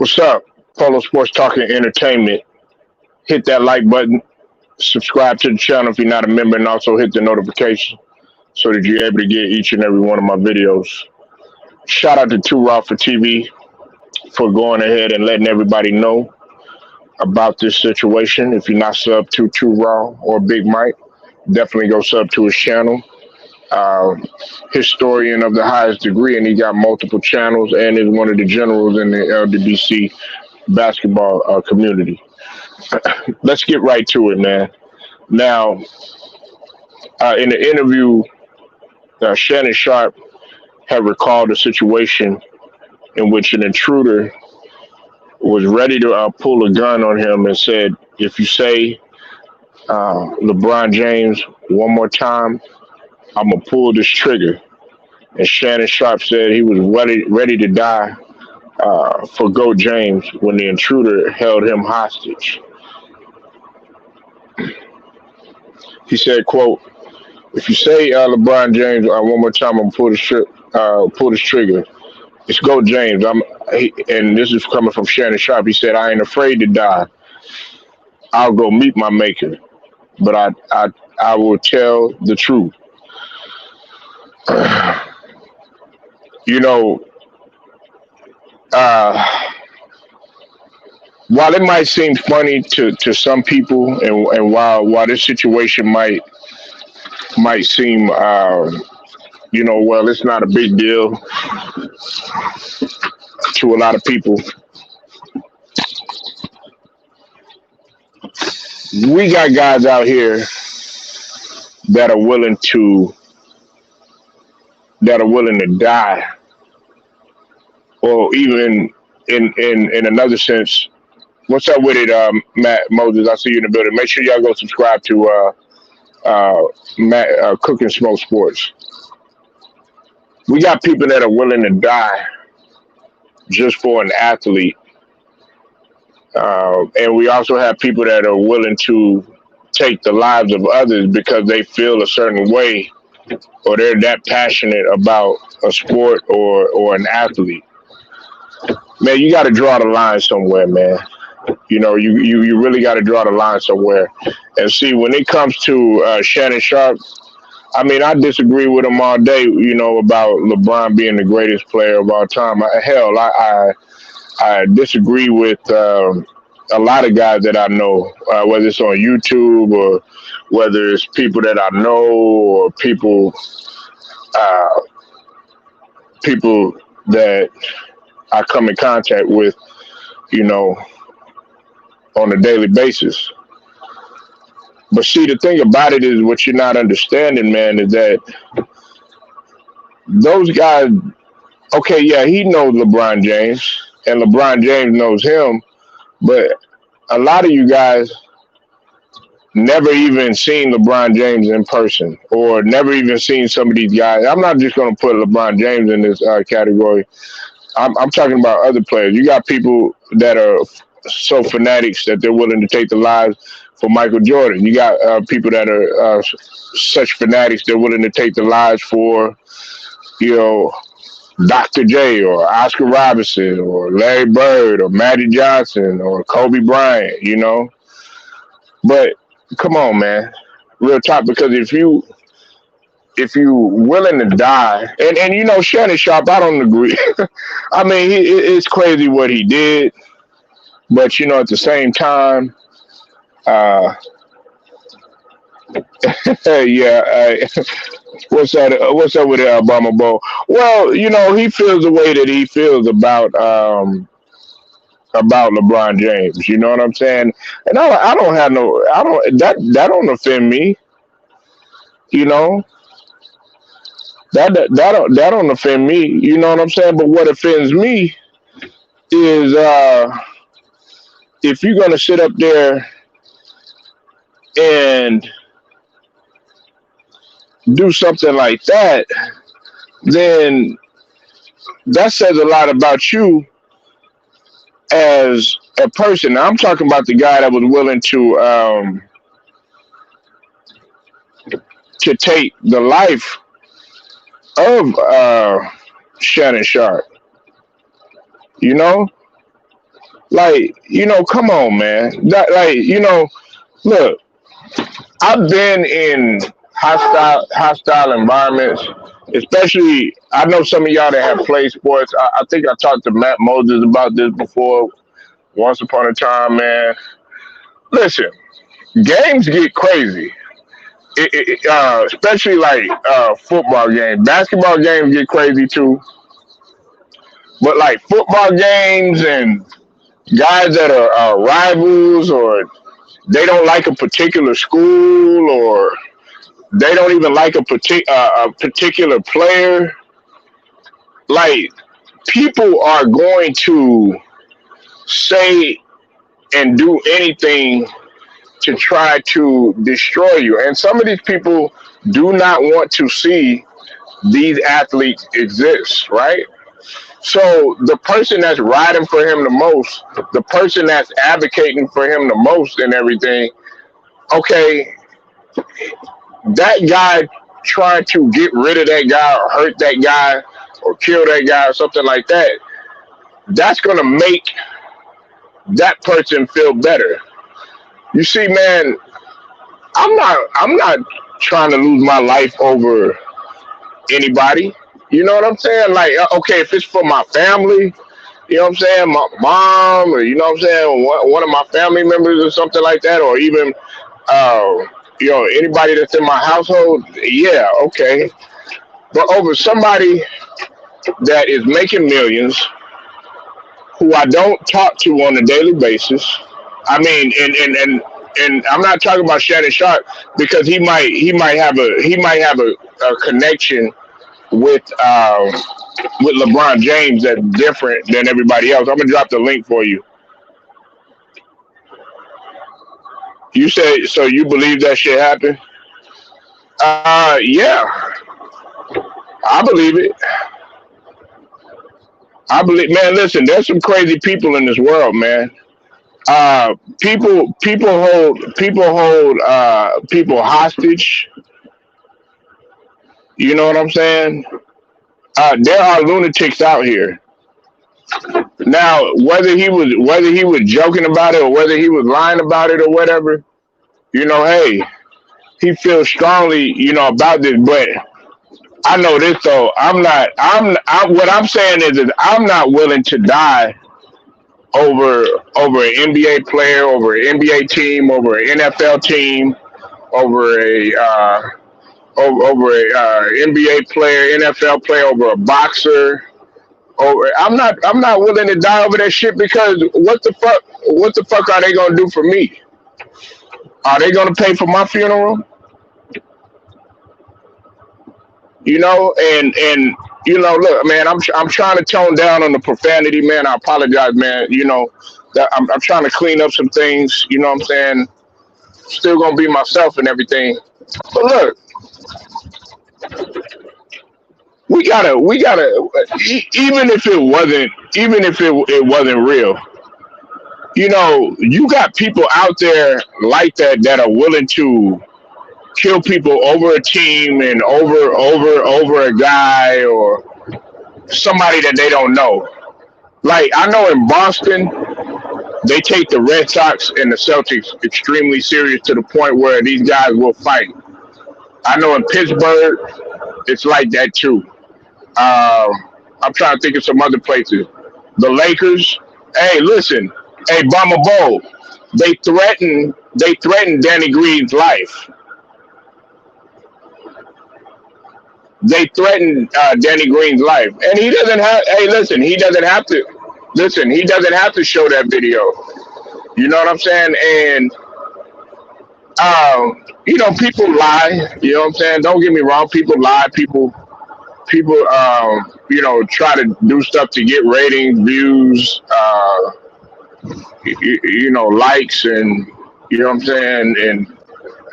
What's up? Polo Sports Talking Entertainment. Hit that like button, subscribe to the channel if you're not a member, and also hit the notification so that you're able to get each and every one of my videos. Shout out to Two Raw for TV for going ahead and letting everybody know about this situation. If you're not sub to Two Raw or Big Mike, definitely go sub to his channel. Uh, Historian of the highest degree, and he got multiple channels and is one of the generals in the LDBC basketball community. Let's get right to it, man. Now, in the interview, Shannon Sharp had recalled a situation in which an intruder was ready to pull a gun on him and said, "If you say LeBron James one more time, I'm gonna pull this trigger." And Shannon Sharp said he was ready to die for Go James when the intruder held him hostage. He said, "Quote: If you say LeBron James one more time, I'm gonna pull this trigger. It's Go James. And this is coming from Shannon Sharp. He said, I ain't afraid to die. I'll go meet my maker, but I will tell the truth." You know, uh, while it might seem funny to some people, and while this situation might seem, well, it's not a big deal to a lot of people. We got guys out here that are willing to die, or even in another sense. What's up with it, Matt Moses? I see you in the building. Make sure y'all go subscribe to Matt Cook and Smoke Sports. We got people that are willing to die just for an athlete, and we also have people that are willing to take the lives of others because they feel a certain way, or they're that passionate about a sport or an athlete. Man, you got to draw the line somewhere, man. You really got to draw the line somewhere. And see, when it comes to Shannon Sharp, I mean, I disagree with him all day, about LeBron being the greatest player of all time. I disagree with a lot of guys that I know, whether it's on YouTube or whether it's people that I know or uh, people that I come in contact with, on a daily basis. But see, the thing about it is, what you're not understanding, man, is that those guys, okay, yeah, he knows LeBron James and LeBron James knows him, but a lot of you guys never even seen LeBron James in person, or never even seen some of these guys. I'm not just going to put LeBron James in this category. I'm talking about other players. You got people that are so fanatics that they're willing to take the lives for Michael Jordan. You got people that are such fanatics they're willing to take the lives for, Dr. J or Oscar Robertson or Larry Bird or Magic Johnson or Kobe Bryant. But come on, man, real talk. Because if you willing to die, and Shannon Sharp, I don't agree. I mean, it's crazy what he did, but at the same time, yeah. What's up with the Alabama Bowl? Well, he feels the way that he feels about LeBron James. You know what I'm saying? And I don't have no, I don't that don't offend me. You know that don't offend me. You know what I'm saying? But what offends me is if you're gonna sit up there and do something like that, then that says a lot about you as a person. Now, I'm talking about the guy that was willing to take the life of Shannon Sharp. You know, Like, come on, man. Like, look, I've been in hostile environments, especially I know some of y'all that have played sports. I think I talked to Matt Moses about this before once upon a time, man. Listen, games get crazy. Especially like football games. Basketball games get crazy too. But like football games and guys that are rivals, or they don't like a particular school, or they don't even like a particular player. Like, people are going to say and do anything to try to destroy you. And some of these people do not want to see these athletes exist, right? So the person that's riding for him the most, the person that's advocating for him the most and everything, okay, that guy trying to get rid of that guy or hurt that guy or kill that guy or something like that, that's going to make that person feel better. You see, man, I'm not trying to lose my life over anybody. You know what I'm saying? Like, okay, if it's for my family, you know what I'm saying, my mom, or you know what I'm saying, one of my family members or something like that, or even uh, anybody that's in my household, yeah, okay. But over somebody that is making millions, who I don't talk to on a daily basis. I mean, and I'm not talking about Shannon Sharp, because he might have a connection with LeBron James that's different than everybody else. I'm gonna drop the link for you. You say so? You believe that shit happened? Yeah, I believe it. I believe, man. Listen, there's some crazy people in this world, man. People hold people hostage. You know what I'm saying? There are lunatics out here. Now, whether he was joking about it, or whether he was lying about it, or whatever, hey, he feels strongly, about this. But I know this though. What I'm saying is I'm not willing to die over an NBA player, over an NBA team, over an NFL team, over a NBA player, NFL player, over a boxer. Over, I'm not willing to die over that shit, because what the fuck are they gonna do for me? Are they gonna pay for my funeral? And look, man, I'm trying to tone down on the profanity, man. I apologize, man. That I'm trying to clean up some things. You know what I'm saying? Still gonna be myself and everything. But look, we gotta. Even if it wasn't real, you got people out there like that are willing to kill people over a team, and over a guy or somebody that they don't know. Like, I know in Boston, they take the Red Sox and the Celtics extremely serious, to the point where these guys will fight. I know in Pittsburgh, it's like that too. I'm trying to think of some other places. The Lakers. Hey, listen. Hey, Bama Bowl. They threatened Danny Green's life. They threatened Danny Green's life, and he doesn't have. Hey, listen. He doesn't have to. Listen. He doesn't have to show that video. You know what I'm saying? And people lie. You know what I'm saying? Don't get me wrong. People lie. People try to do stuff to get ratings, views, likes, and what I'm saying, and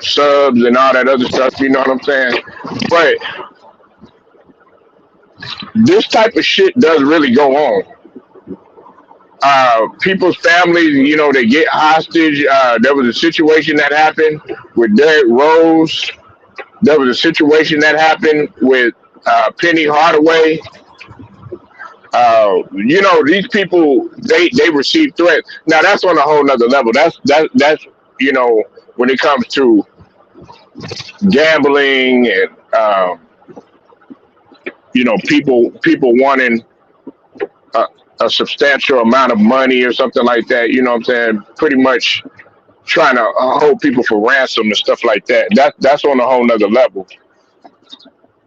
subs and all that other stuff. You know what I'm saying? But this type of shit does really go on. People's families, they get hostage. There was a situation that happened with Derrick Rose. There was a situation that happened with Penny Hardaway. You know, these people they receive threats. Now that's on a whole nother level. That's you know, when it comes to gambling and you know, people wanting a, a substantial amount of money or something like that. You know what I'm saying? Pretty much trying to hold people for ransom and stuff like that. That's on a whole nother level.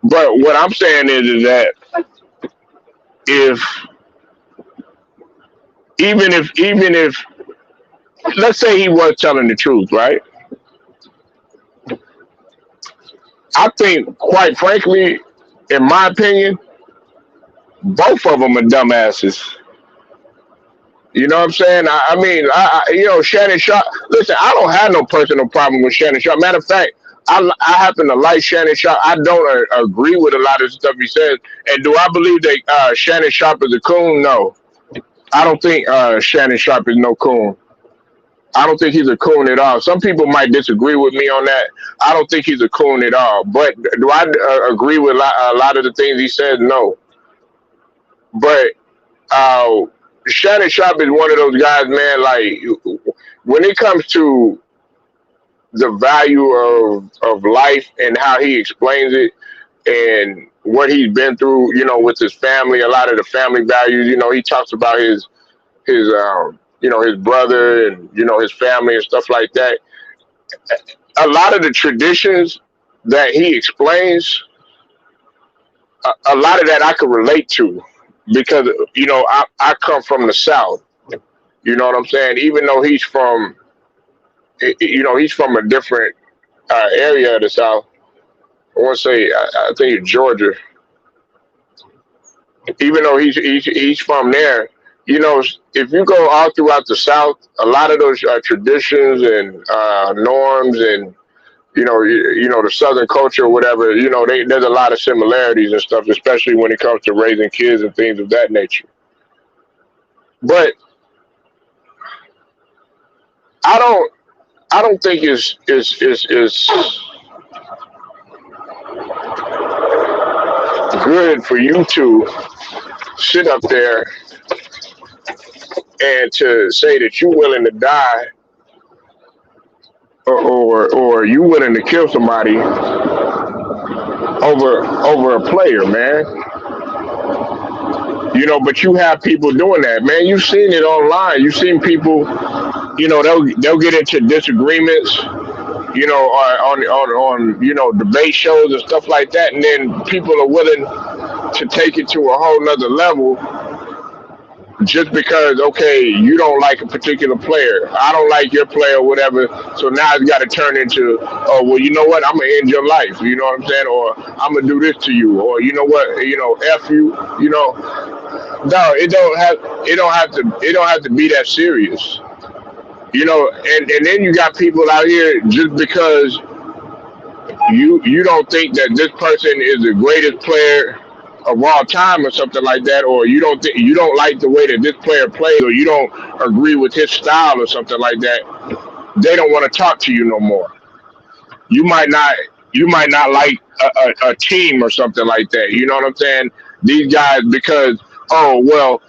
But what I'm saying is that if even if let's say he was telling the truth, right? I think, quite frankly, in my opinion, both of them are dumbasses. You know what I'm saying? I mean, you know, Shannon Sharp. Listen, I don't have no personal problem with Shannon Sharp. Matter of fact, I happen to like Shannon Sharp. I don't agree with a lot of stuff he says. And do I believe that Shannon Sharp is a coon? No, I don't think Shannon Sharp is no coon. I don't think he's a coon at all. Some people might disagree with me on that. I don't think he's a coon at all. But do I agree with a lot of the things he says? No. But uh, Shannon Sharp is one of those guys, man. Like when it comes to the value of life and how he explains it and what he's been through, you know, with his family, a lot of the family values. You know, he talks about his you know, his brother and you know his family and stuff like that. A lot of the traditions that he explains, a lot of that I could relate to because you know I come from the South. You know what I'm saying? Even though he's from you know he's from a different area of the South. I want to say I think it's Georgia. Even though he's from there, you know, if you go all throughout the South, a lot of those traditions and norms and you know the Southern culture or whatever, you know, there's a lot of similarities and stuff, especially when it comes to raising kids and things of that nature. But I don't I don't think it's good for you to sit up there and to say that you're willing to die or you willing to kill somebody over a player, man. You know, but you have people doing that, man. You've seen it online. You've seen people, you know, they'll get into disagreements, you know, on you know debate shows and stuff like that, and then people are willing to take it to a whole nother level just because okay you don't like a particular player, I don't like your player or whatever, so now it's got to turn into oh well you know what, I'm gonna end your life, you know what I'm saying, or I'm gonna do this to you, or you know what, you know, f you, you know. No, it don't have to be that serious, you know. And then you got people out here just because you don't think that this person is the greatest player of all time or something like that, or you don't like the way that this player plays, or you don't agree with his style or something like that. They don't want to talk to you no more. You might not you might not like a team or something like that. You know what I'm saying? These guys because oh well.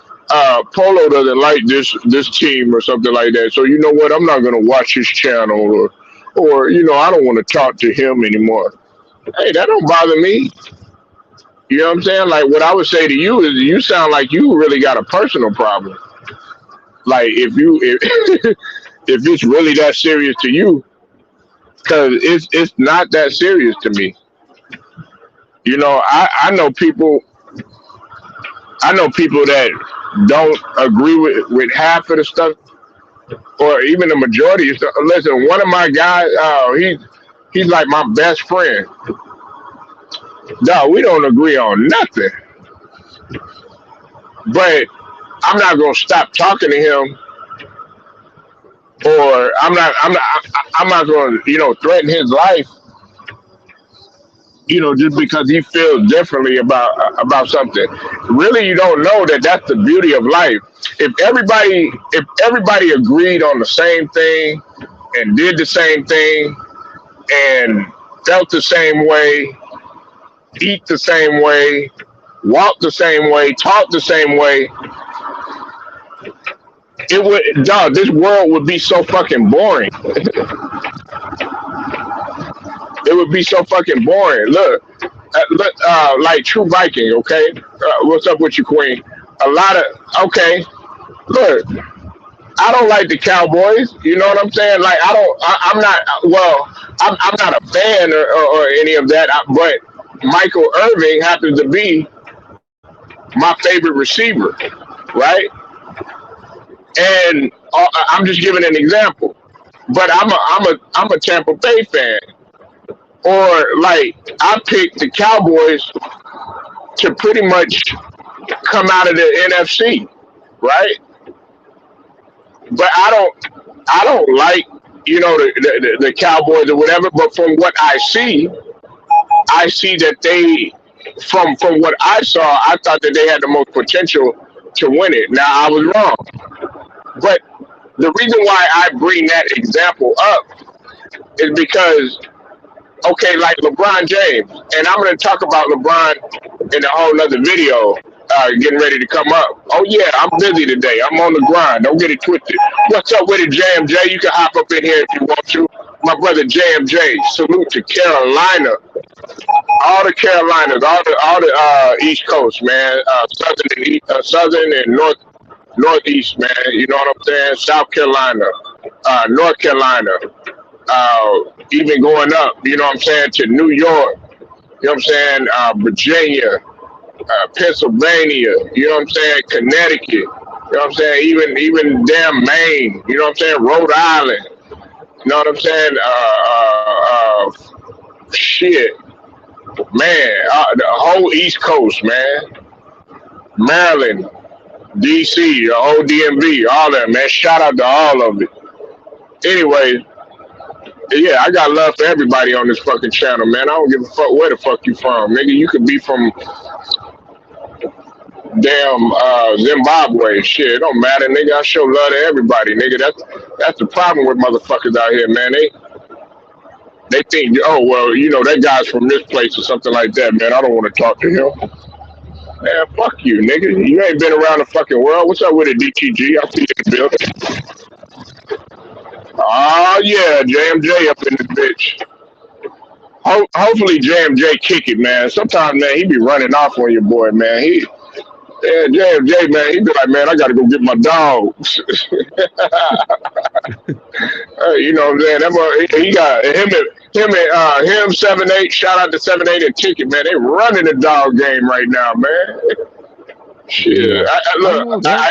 Polo doesn't like this team or something like that. So you know what? I'm not gonna watch his channel or you know I don't want to talk to him anymore. Hey, that don't bother me. You know what I'm saying? Like what I would say to you is you sound like you really got a personal problem. Like if if it's really that serious to you, because it's not that serious to me. You know, I know people that don't agree with half of the stuff or even the majority of stuff. Listen, one of my guys, he's like my best friend. No, we don't agree on nothing. But I'm not gonna stop talking to him, or I'm not gonna you know threaten his life, you know, just because he feels differently about something. Really, you don't know that that's the beauty of life. If everybody agreed on the same thing and did the same thing and felt the same way, eat the same way, walk the same way, talk the same way, it would, dog, this world would be so fucking boring. It would be so fucking boring. Look, like True Viking, okay? What's up with you, Queen? A lot of, okay, look, I don't like the Cowboys. You know what I'm saying? Like, I'm not, well, I'm not a fan or any of that, but Michael Irving happens to be my favorite receiver, right? And I'm just giving an example. But I'm a Tampa Bay fan. Or like I picked the Cowboys to pretty much come out of the NFC, right? But I don't like, you know, the Cowboys or whatever. But from what I see that they, from what I saw, I thought that they had the most potential to win it. Now I was wrong, but the reason why I bring that example up is because, okay, like LeBron James, and I'm going to talk about LeBron in a whole nother video, getting ready to come up. Oh yeah, I'm busy today. I'm on the grind. Don't get it twisted. What's up with it, JMJ? You can hop up in here if you want to. My brother JMJ. Salute to Carolina, all the Carolinas, all the East Coast, man. Southern and Northeast, man. You know what I'm saying? South Carolina, North Carolina. Even going up, you know what I'm saying, to New York, you know what I'm saying, Virginia, Pennsylvania, you know what I'm saying, Connecticut, you know what I'm saying, even damn Maine, you know what I'm saying, Rhode Island, you know what I'm saying, shit, man, the whole East Coast, man, Maryland, DC, the whole DMV, all that, man, shout out to all of it. Anyway, yeah, I got love for everybody on this fucking channel, man. I don't give a fuck where the fuck you from, nigga. You could be from damn Zimbabwe. Shit, it don't matter, nigga. I show love to everybody, nigga. That's the problem with motherfuckers out here, man. They think, oh well, you know, that guy's from this place or something like that, man. I don't want to talk to him. Man, fuck you, nigga. You ain't been around the fucking world. What's up with it, DTG? I see you in the building. Oh yeah, JMJ up in this bitch. Hopefully JMJ kick it, man. Sometimes, man, he be running off on your boy, man. Yeah, JMJ, man, he be like, man, I gotta go get my dogs. You know what I'm saying? That boy, he got him 7-8. Shout out to 7-8 and Ticket, man. They running the dog game right now, man. Shit, look, no.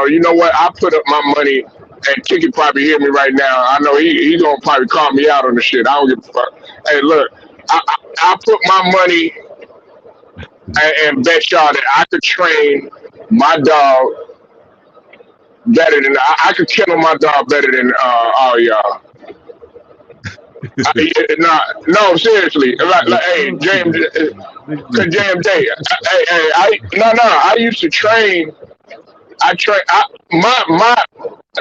You know what? I put up my money, and Ticket probably hear me right now. I know he gonna probably call me out on the shit. I don't give a fuck. Hey, look, I put my money and bet y'all that I could train my dog better than I could kennel my dog better than all y'all. No, seriously. Like, hey, James, cause JMJ, I used to train.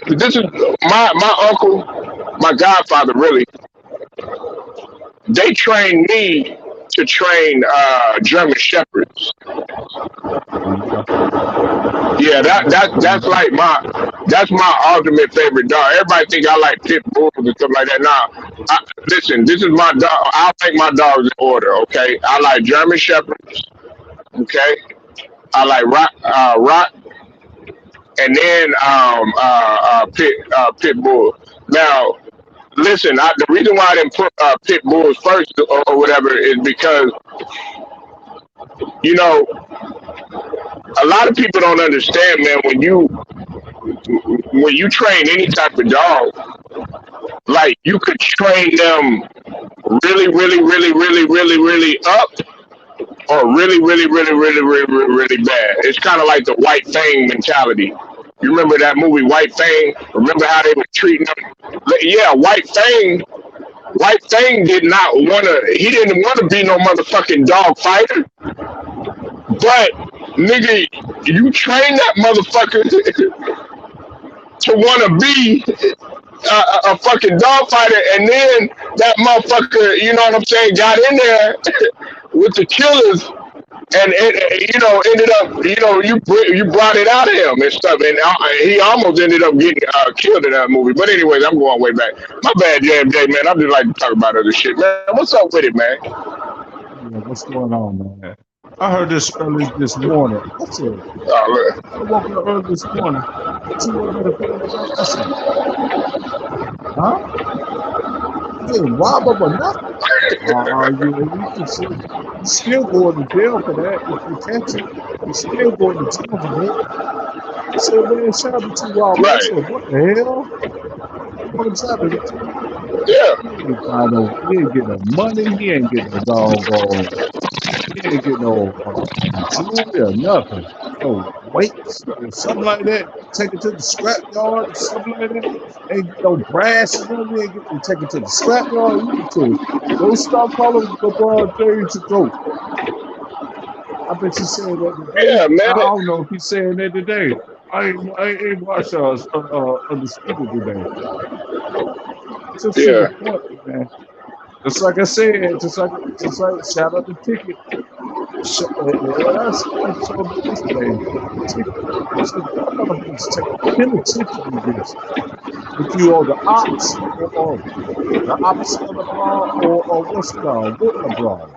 This is my uncle, my godfather, really. They trained me to train German shepherds. Yeah, that's like that's my ultimate favorite dog. Everybody think I like pit bulls and stuff like that. Nah, listen, this is my dog. I'll take my dogs in order. Okay, I like German shepherds. Okay, I like rock, and then pit bull. Now, listen, the reason why I didn't put pit bulls first or whatever is because, you know, a lot of people don't understand, man. When you train any type of dog, like you could train them really, really, really, really, really, really up, or really, really, really, really, really, really, really bad. It's kind of like the White Fang mentality. You remember that movie White Fang? Remember how they were treating them? Yeah, White Fang did not want to. He didn't want to be no motherfucking dog fighter. But nigga, you train that motherfucker to want to be a fucking dog fighter, and then that motherfucker, you know what I'm saying, got in there with the killers, and you know ended up, you know, you brought it out of him and stuff, and he almost ended up getting killed in that movie. But anyways, I'm going way back. My bad, JMJ, man. I just like to talk about other shit, man. What's up with it, man? Yeah, what's going on, man? I heard this early this morning. I said, Oh, I woke up early this morning. I said, what better put it back? I said, huh? You getting robbed over nothing? Yeah, you can see, you still going to jail for that if you catch it. You still going to jail for that. I said, man, shout out to y'all. Man. I right. said, what the hell? What's happening? Yeah. He ain't getting no money. He ain't getting no doggone. He ain't getting no jewelry or nothing. No weights or something like that. Take it to the scrap yard or something like that. Ain't no brass or nothing. Ain't getting take it to the scrap yard. You need to don't stop calling LeBron James a goat. I bet you saying that today. Yeah, man. I don't know if he's saying that today. I ain't watched Undisputed today. Just to the Yeah. point, man. Just like I said, just like shout out the ticket. That's so this day. Motherfuckers take penitentiary this. If you are the ops or the opposite of the ball or what's it called? With the ball.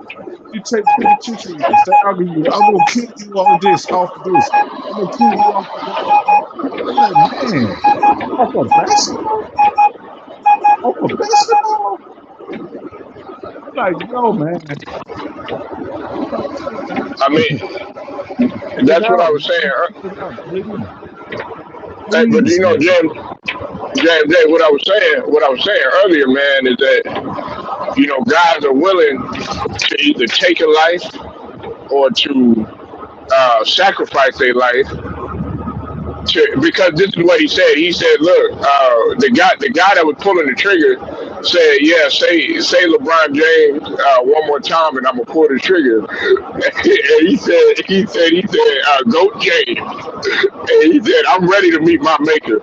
You take penitentiary this. I'm gonna kill you on this, off of this. I'm gonna kill you off of that. I'm like, man, off of basketball? Off of basketball? I'm like, yo, man. I mean, Get that's what I out. was saying. Get out, please. Hey, but Please, you know, man. James, what I was saying earlier, man, is that, you know, guys are willing to either take a life or to sacrifice their life because this is what he said. He said, "Look, the guy that was pulling the trigger said, yeah, say LeBron James one more time, and I'm gonna pull the trigger." And he said, Goat James, and he said, "I'm ready to meet my maker."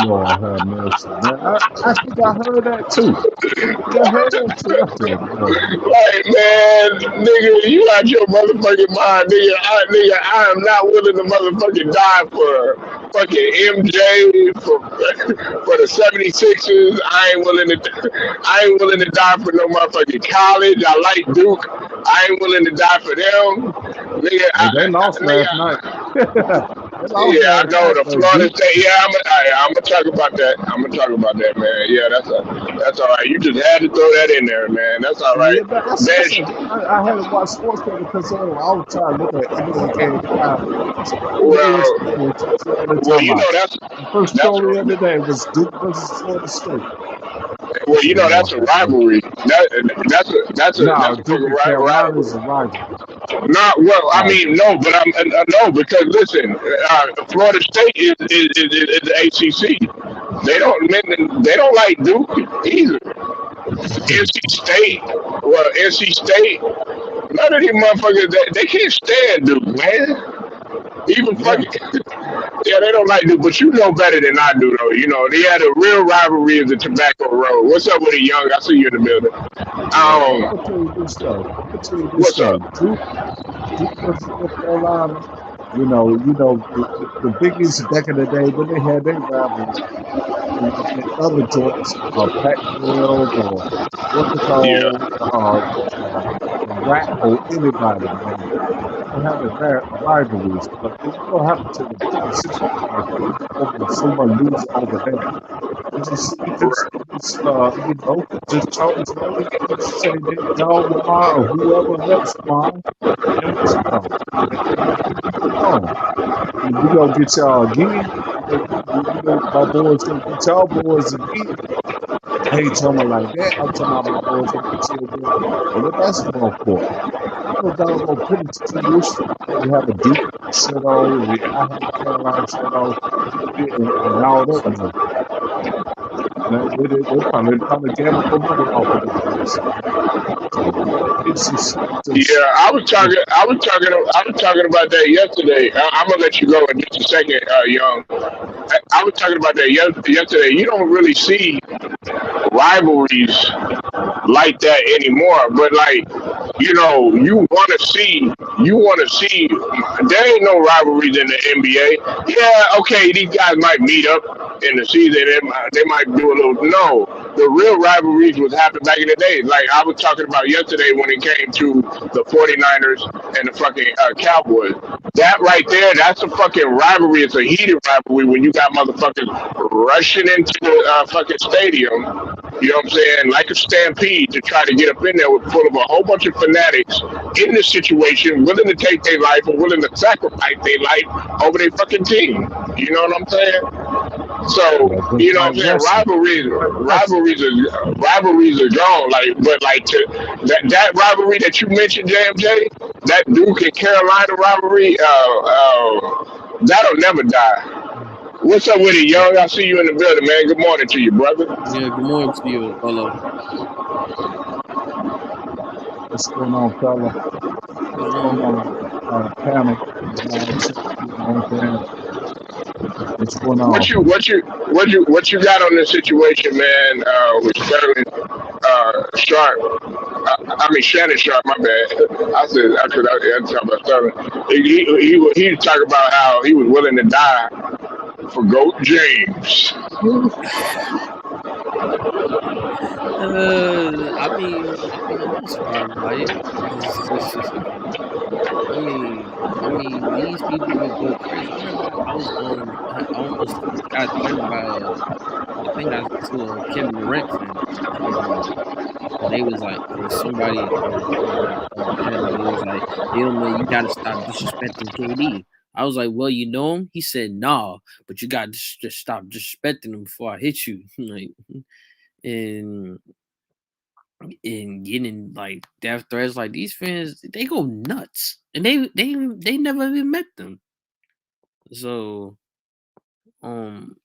Lord have mercy, man. I think I heard that too. I heard that too. I said, Lord. Like, man, nigga, you out your motherfucking mind, nigga. I am not willing to motherfucking die for fucking MJ for the 76ers. I ain't willing to die for no motherfucking college. I like Duke. I ain't willing to die for them. Nigga, They lost last night. Yeah, I know the Florida State. Yeah, I'm gonna talk about that. Man. Yeah, that's all right. You just had to throw that in there, man. That's all right. Yeah, I haven't watched sports because I was trying to look at NBA game. Well, you know that's the first story of the day was Duke versus Florida State. Well, you know that's a rivalry. That's a rivalry. Is a rivalry. Not well. I mean, no, but no, because listen, Florida State is the ACC. They don't like Duke either. NC State. None of these motherfuckers they can't stand Duke, man. Even fucking yeah, they don't like Duke, but you know better than I do, though. You know they had a real rivalry in the Tobacco Road. What's up with it, Young? I see you in the building. I'll tell you this though. What's up? Duke versus North Carolina. You know, the Big East back in the day when they had their rivalry in other joints, Pac-12 or what's it called, Rat or anybody, man. They have a rivalries, but it don't happen to the big situation over someone losing over there. Just Charles Kelly say that y'all Lamar or whoever else Lamar, and what's it called? We gonna get y'all again. My boys gonna get y'all boys again. I ain't talking like that. I'm talking about my boys gonna get you again on the basketball court. I'm no doggone penitentiary issue. We have a Duke shirt on, I have a Carolina shirt on, and all that. They probably gamble for money off of this. It's just yeah, I was talking about that yesterday. I'm gonna let you go in just a second, Young. I was talking about that yesterday. You don't really see rivalries like that anymore. But like, you want to see. There ain't no rivalries in the NBA. Yeah, okay, these guys might meet up in the season. They might do a little. No, the real rivalries was happening back in the day. Like I was talking about yesterday when it came to the 49ers and the fucking Cowboys. That right there, that's a fucking rivalry. It's a heated rivalry when you got motherfuckers rushing into the fucking stadium. You know what I'm saying? Like a stampede to try to get up in there with full of a whole bunch of fanatics in this situation, willing to take their life or willing to sacrifice their life over their fucking team. You know what I'm saying? So Yeah, just you know what like I'm saying? wrestling. Wrestling. Rivalries are gone. Like, but like that rivalry that you mentioned, JMJ, that Duke and Carolina rivalry, that'll never die. What's up with it, Young? I see you in the building, man. Good morning to you, brother. Yeah, good morning to you, Polo. What's going on, fella? What's going on, Panic? You know what I'm saying? What's going What on? you got on this situation, man? With Sterling Sharp. I mean Shannon Sharp. My bad. I talk about Sterling. He talked about how he was willing to die for Goat James. I mean, I'm not surprised by it. I mean, these people would go crazy. I remember I almost got threatened by, I think I to a Kevin Durant fan. And they was like, somebody had me. It was like, man, you gotta stop disrespecting KD. I was like, well, you know him? He said, nah, but you got to just stop disrespecting him before I hit you. Like, and getting like death threats, like these fans, they go nuts, and they never even met them. So, um,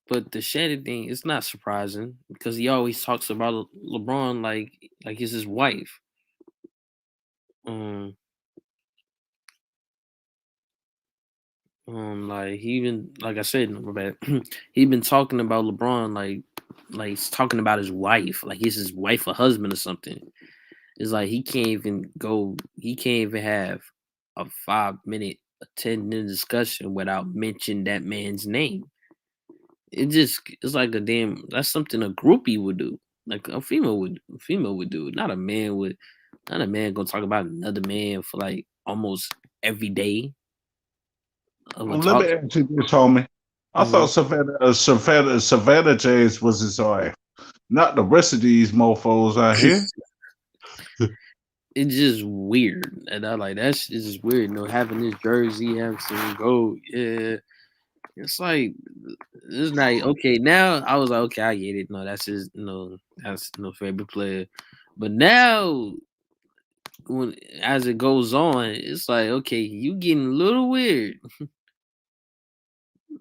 but the Shannon thing, it's not surprising because he always talks about LeBron like he's his wife. Um, like he even like I said, he been talking about LeBron like he's talking about his wife, like he's his wife or husband or something. It's like he can't even have a 5 minute, a 10 minute discussion without mentioning that man's name. It's like that's something a groupie would do. Like a female would do. Not a man gonna talk about another man for like almost every day of a Well, let talk. me ask you this, homie. I thought Savannah James was his wife, not the rest of these mofos out here. It's just weird, and I like it's just weird. Having this jersey, having some gold, yeah. It's like it's like okay. Now I was like, okay, I get it. No, that's his. No, that's no favorite player. But now, as it goes on, it's like okay, you getting a little weird.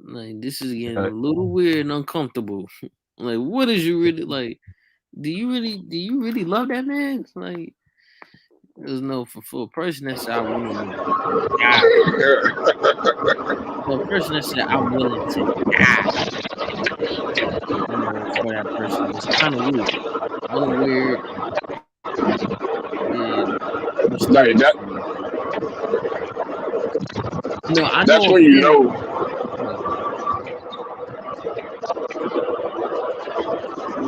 Like this is getting a little weird and uncomfortable. Like, what is you really like? Do you really love that man? Like, there's no for a person that said I'm willing to die. For a person that said I'm willing to die. For that person, it's kind of weird. A little weird. Like that. No, I know. That's when you know.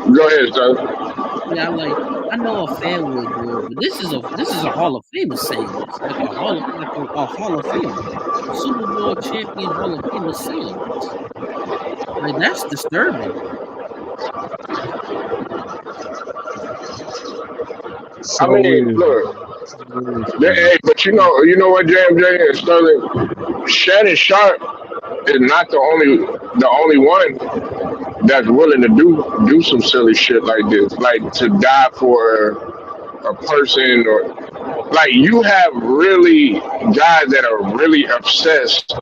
Go ahead, son. Yeah, I know a fan would do it, but this is a Hall of Famer saying this, like a Hall of Famer, a Super Bowl champion Hall of Famer saying this. Like that's disturbing. I mean, look. Hey, but you know what, JMJ and Sterling, Shannon Sharp is not the only one that's willing to do some silly shit like this, like to die for a person, or like you have really guys that are really obsessed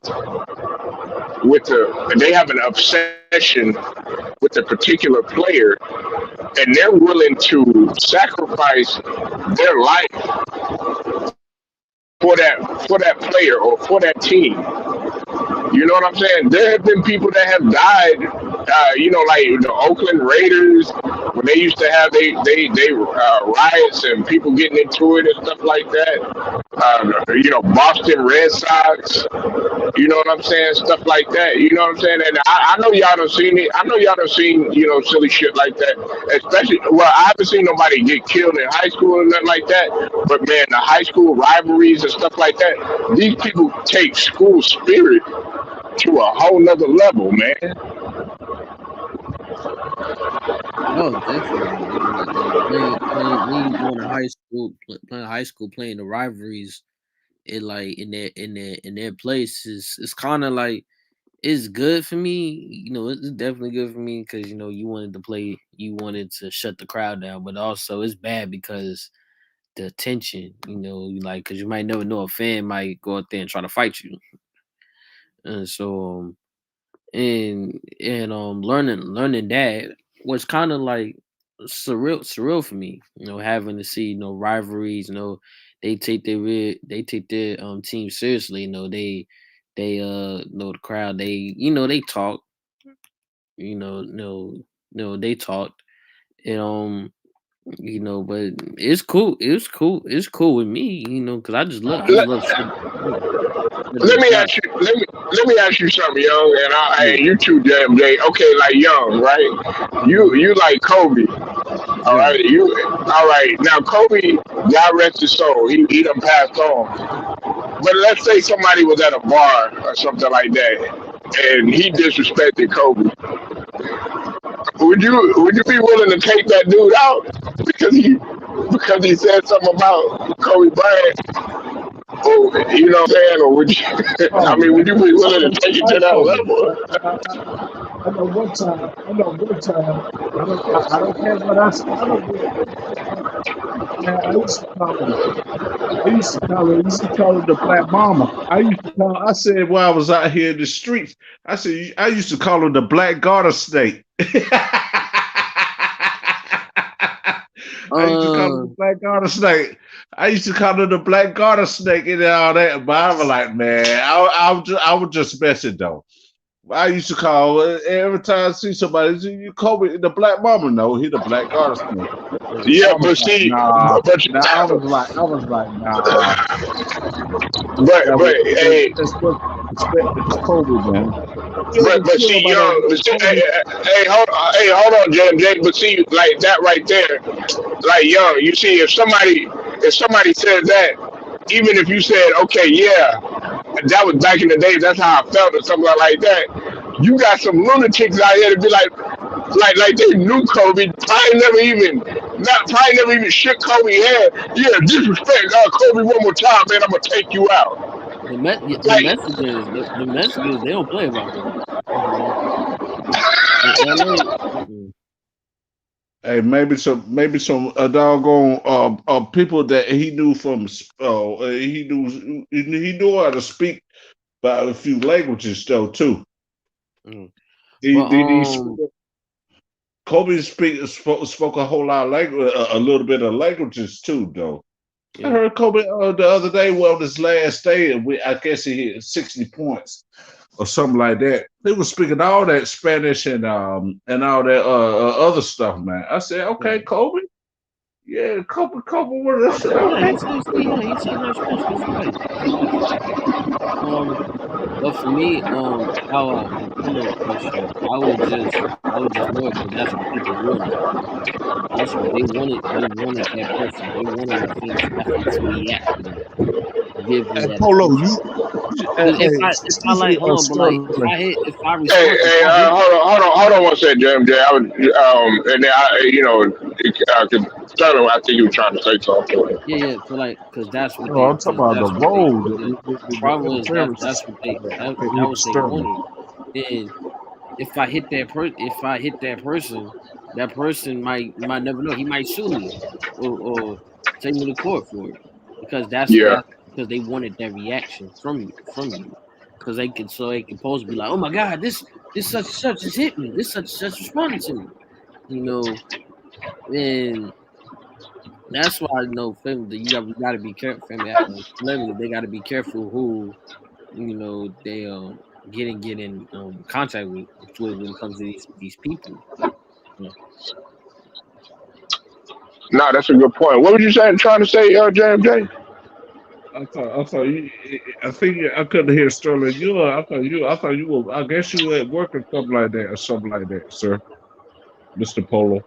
they have an obsession with a particular player, and they're willing to sacrifice their life for that player or for that team. You know what I'm saying? There have been people that have died. Like the Oakland Raiders when they used to have they riots and people getting into it and stuff like that. Boston Red Sox. You know what I'm saying? Stuff like that. You know what I'm saying? And I know y'all done seen it. I know y'all done seen, silly shit like that. Especially, well, I haven't seen nobody get killed in high school and nothing like that. But man, the high school rivalries and stuff like that, these people take school spirit to a whole nother level, man. Oh, definitely. Playing going to high school, playing the rivalries, it like in their place is it's kind of like it's good for me. It's definitely good for me because you wanted to shut the crowd down, but also it's bad because the attention. Because you might never know a fan might go out there and try to fight you, and so learning that was kind of like surreal for me. Having to see rivalries. They take their team seriously. They know the crowd. They talk. They talked. And but it's cool. It's cool with me. Because I just Let, love let me ask you. Let me ask you something, Young, and you too, JMJ. Okay, like Young, right? You like Kobe. All right, all right. Now Kobe, God rest his soul, he done passed on. But let's say somebody was at a bar or something like that, and he disrespected Kobe. Would you be willing to take that dude out because he said something about Kobe Bryant? Or, you know what I'm saying? Or would you? I Oh mean, would man, you be I willing know to take it to like that Kobe. level? I know one time. I know one time. I don't care what I say. I don't care. Man, I used to call him. I used to call him the Black Mama. I said while I was out here in the streets, I used to call him the Black Garter Snake. I used to call him the um Black Garter Snake. I used to call him the Black Garter Snake and all that. But I was like, man, I was just messing though. I used to call every time I see somebody, you call me the Black Mama. No, he the Black Garter Snake. Yeah, I was but like, see, nah. but Now I was like, nah. Yeah, but hey, respect the Kobe, man. but Still see, nobody ever Young, get see, Kobe. hey, hold on, JMJ. But see, like that right there, like Young, you see, if somebody said that, even if you said, okay, yeah, that was back in the days, that's how I felt, or something like that. You got some lunatics out here to be like they knew Kobe, probably never even shook Kobe hand. Yeah, disrespect, Kobe one more time, man, I'm gonna take you out. the Like, messages they don't play about Kobe. In LA. Hey, maybe some a doggone people that he knew from he knew how to speak about a few languages though too. Mm. He But did he Kobe spoke a whole lot of language, a little bit of languages too though. I yeah. heard Kobe the other day, well, this last day, I guess he hit 60 points or something like that. They were speaking all that Spanish and all that other stuff, man. I said, okay, Yeah. Kobe, yeah, Kobe. What I said, Yeah, okay, he said that Spanish. He's right. He's right. Um, but for me, how I put a question, I would just know it because that's what people wanted. That's what they wanted. They wanted that person. They wanted a famous athlete to react to them, give them hey, that Polo, attention. hey, Because if I excuse me, like, hold on, but like, Sterling. if I hey, respond, if hey, I hit, hold on one second, JMJ. I was, and then Sterling, I think you were trying to say something. yeah. So like, because that's what Oh, they, I'm talking because about the that's what they, road. the The problem is interference is that's what they, okay, that he was was they Sterling. wanted. And if I hit that person might never know. He might sue me or take me to court for it because Yeah, that's because they wanted that reaction from you because they can post be like, oh my god, this such and such has hit me. This such and such responded to me. You know, and that's why family. You gotta be careful. Family, celebrity, they gotta be careful who they get in contact with when it comes to these people. Yeah. Nah, that's a good point. What were you trying to say, JMJ? I thought you. I think I couldn't hear Sterling. I thought you were. I guess you were at work or something like that, sir, Mister Polo.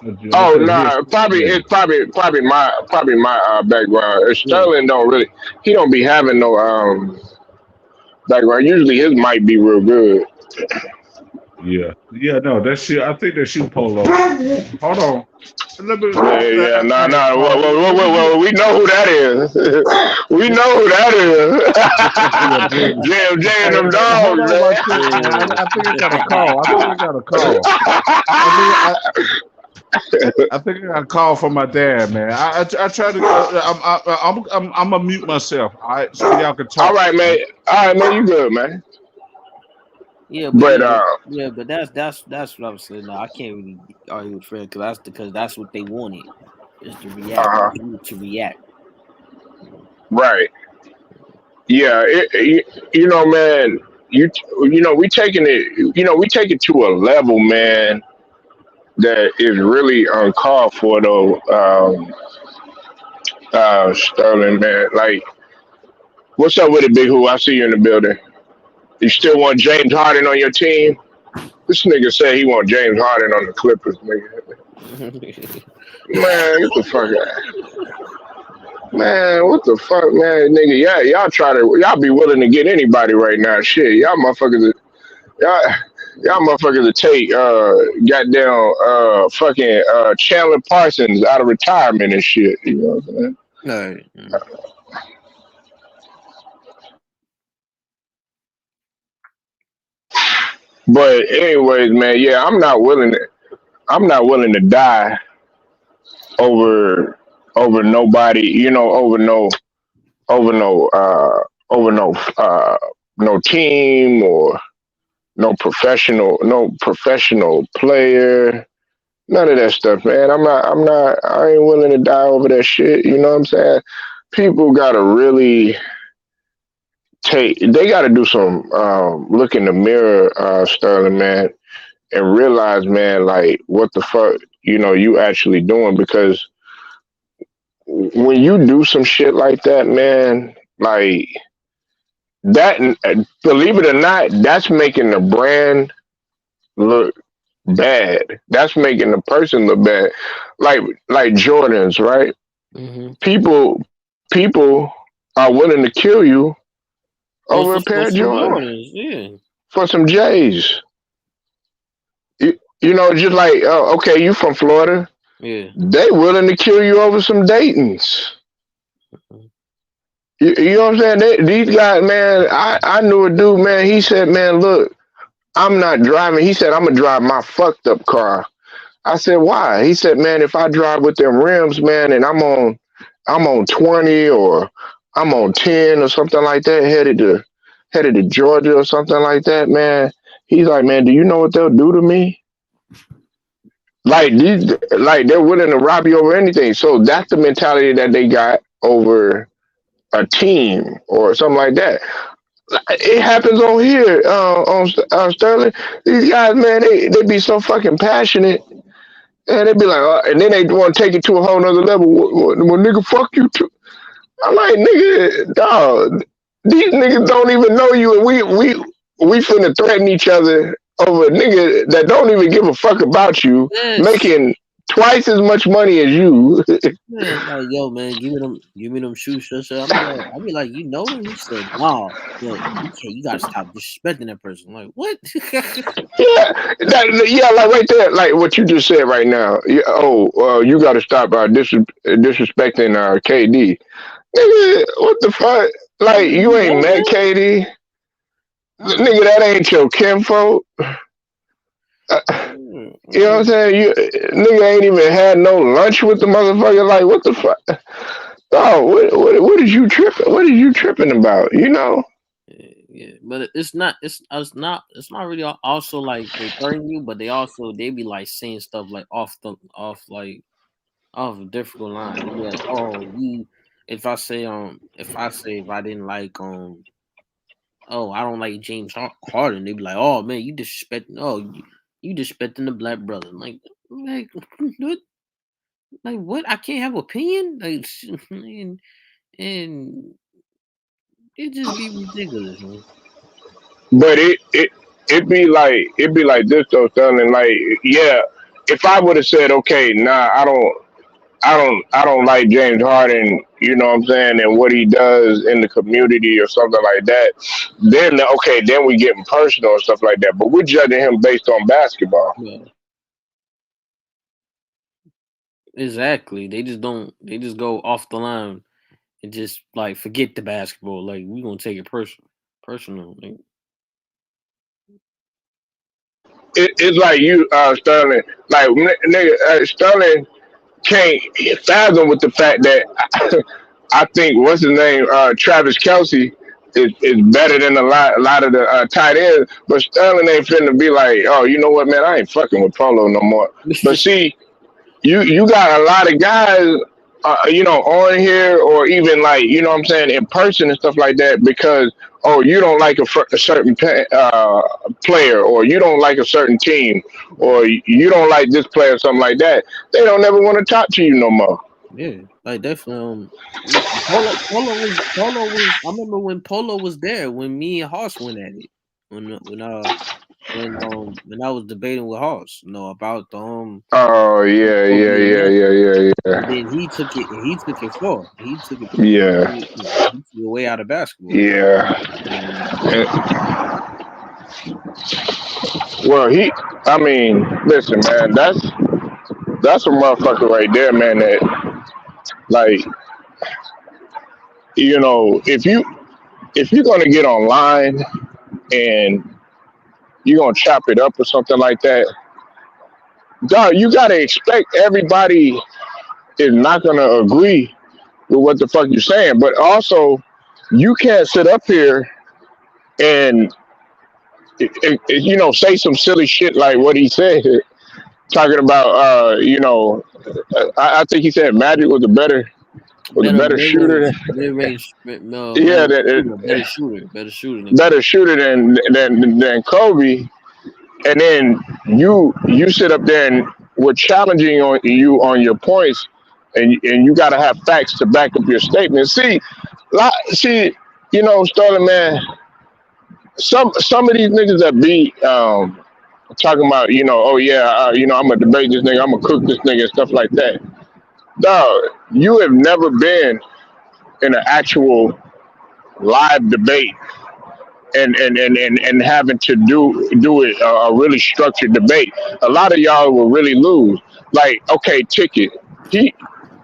I Oh couldn't hear no, probably Sterling. it's probably my background. Yeah. Sterling don't really he don't be having no background. Usually his might be real good. Yeah, no, that's you. I think that's you, Polo. Hold on. Let me. Yeah, yeah, no, Hey, no. Paul, Well, we know who that is. We know who that yeah, is. James. JMJ and Hey, them hold dogs, on, right quick, man. I think I got a call. I think I think I got a call from my dad, man. I try to. I'm gonna mute myself. All right, so y'all can All talk. right, man. All right, man. You good, man? Yeah, But but that's what I was saying. No, I can't really argue with Fred because that's what they wanted is to react. uh, To react. right. Yeah, you know, man. You know, we taking it. You know, we take it to a level, man, that is really uncalled for, though. Sterling, man. Like, what's up with it, Big Who? I see you in the building. You still want James Harden on your team? This nigga said he want James Harden on the Clippers, nigga. Man, get the fuck out. Man, what the fuck, man, nigga? Yeah, y'all be willing to get anybody right now. Shit, y'all y'all motherfuckers to take goddamn fucking Chandler Parsons out of retirement and shit. You know what I'm saying? Right. But anyways, man, yeah, I'm not willing to die over nobody, you know, over no over no team or no professional player. None of that stuff, man. I ain't willing to die over that shit. You know what I'm saying? People gotta really they gotta do some look in the mirror, Sterling, man, and realize, man, like what the fuck, you know, you actually doing, because when you do some shit like that, man, like that, believe it or not, that's making the brand look bad. That's making the person look bad. Like Jordans, right? Mm-hmm. People are willing to kill you over a For pair of some Jordans Jordans, yeah. for some J's. You know, just like okay, you from Florida, Yeah. they willing to kill you over some Daytons. You know what I'm saying? These guys, man, I knew a dude, man. He said, man, look, I'm not driving. He said, I'm gonna drive my fucked up car. I said, why? He said, man, if I drive with them rims, man, and I'm on 20 or I'm on 10 or something like that, headed to Georgia or something like that, man. He's like, man, do you know what they'll do to me? Like they're willing to rob you over anything. So that's the mentality that they got over a team or something like that. It happens on here, on Sterling. These guys, man, they be so fucking passionate, and they be like, and then they want to take it to a whole nother level. Well, nigga, fuck you too. I'm like, nigga, dog. These niggas don't even know you, and we finna threaten each other over a nigga that don't even give a fuck about you, Yes. making twice as much money as you. Man, like, yo, man, give me them shoes, shit. I be like, you know them? He said, no, yo, you gotta stop disrespecting that person. I'm like, what? Yeah, yeah, like right there, like what you just said right now. Yeah, you got to stop disrespecting KD. Nigga, what the fuck? Like You you ain't know met him? KD, nigga. That ain't your kinfolk. You know what I'm saying? You nigga ain't even had no lunch with the motherfucker. Like what the fuck? Oh, what is you tripping? What are you tripping about? You know? Yeah, but it's not really also like they threaten you, but they be like saying stuff like off a difficult line. They be like, oh, you if I say if I didn't like oh, I don't like James Harden, they be like, oh man, you disrespecting, you disrespecting the black brother. Like what? Like what? I can't have opinion. Like and it just be ridiculous, man. But it be like this though, Sterling. Like, yeah, if I would have said, okay, nah, I don't like James Harden, you know what I'm saying, and what he does in the community or something like that, then okay, then we getting personal and stuff like that. But we're judging him based on basketball. Yeah, exactly. They just don't. They just go off the line and just like forget the basketball. Like we gonna take it personal. Like, It's like you, Sterling, like nigga, Sterling can't fathom with the fact that I think what's his name, Travis Kelsey is better than a lot of the tight ends, but Sterling ain't finna be like, oh, you know what, man, I ain't fucking with Polo no more. But see, you got a lot of guys, you know, on here or even like, you know what I'm saying, in person and stuff like that because oh, you don't like a certain player or you don't like a certain team or you don't like this player or something like that. They don't ever want to talk to you no more. yeah, like definitely. Polo was. I remember when Polo was there when me and Hoss went at it. When I was debating with Hoss, about the Oh yeah, yeah, Kobe and yeah, Magic. yeah, yeah, And yeah, then he took it. And he took it far. He took it. yeah, He took it way out of basketball. yeah. And Well, I mean, listen, man, that's a motherfucker right there, man. That like, you know, if you're gonna get online and you're gonna chop it up or something like that, dog, you gotta expect everybody is not gonna agree with what the fuck you're saying, but also you can't sit up here and you know say some silly shit like what he said, talking about you know, I think he said Magic was a better better shooter. mid range, no, Yeah, that better shooter than better Kobe. shooter than Kobe, and then you sit up there and we're challenging on you on your points, and you got to have facts to back up your statement. See, you know, Sterling, man, some of these niggas that be talking about, you know, oh yeah, you know, I'm gonna debate this nigga, I'm gonna cook this nigga and stuff like that. Dog, you have never been in an actual live debate and having to do it a really structured debate. A lot of y'all will really lose. Like, okay, ticket. He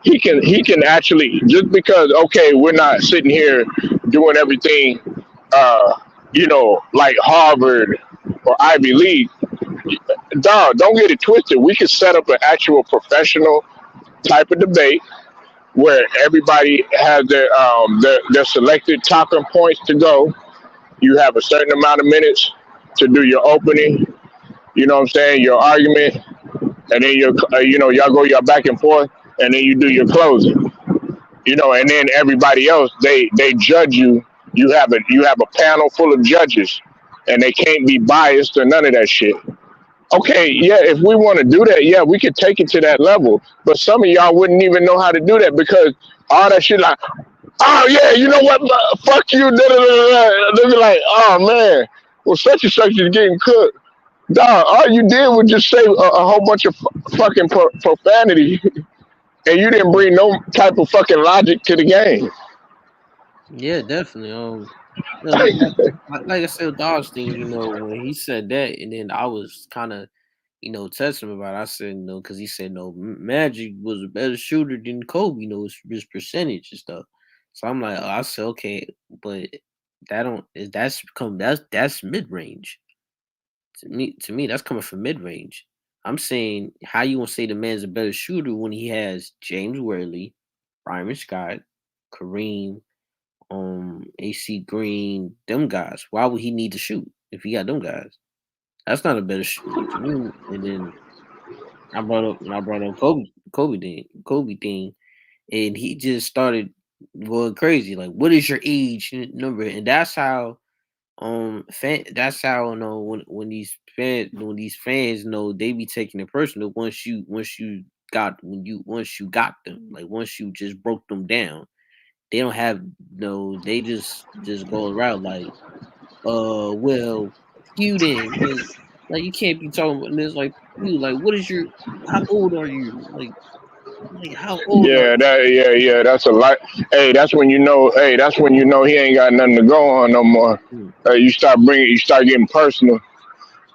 he can actually just because okay we're not sitting here doing everything uh you know like Harvard or Ivy League. Dog, don't get it twisted. We can set up an actual professional type of debate where everybody has their selected talking points to go. You have a certain amount of minutes to do your opening, you know what I'm saying, your argument, and then your you know y'all go y'all back and forth, and then you do your closing, you know, and then everybody else they judge you. You have a panel full of judges, and they can't be biased or none of that shit. Okay, yeah, if we want to do that, yeah, we could take it to that level. But some of y'all wouldn't even know how to do that because all that shit like, oh yeah, you know what? Fuck you. Da, da, da, da. They be like, oh man, well such and such is getting cooked. Dog, all you did was just say a whole bunch of fucking profanity, and you didn't bring no type of fucking logic to the game. Yeah, definitely. Like I said, with the thing, when he said that, and then I was kind of, testing him about it. I said, no, because he said, no, Magic was a better shooter than Kobe, his percentage and stuff. So I'm like, I said, okay, but that's mid range. To me, that's coming from mid range. I'm saying, how you gonna say the man's a better shooter when he has James Worley, Ryman Scott, Kareem, AC Green, them guys. Why would he need to shoot if he got them guys? That's not a better shooter to me. And then I brought up Kobe thing, and he just started going crazy. Like, what is your age number? And that's how That's how I know when these fans know they be taking it personal once you got them, like once you just broke them down. They don't have no, they just go around like, well, you didn't like you can't be talking about this like you like what is your how old are you like how old are Yeah. That's a lot. Hey, that's when you know. Hey, that's when you know he ain't got nothing to go on no more. you? You start getting personal,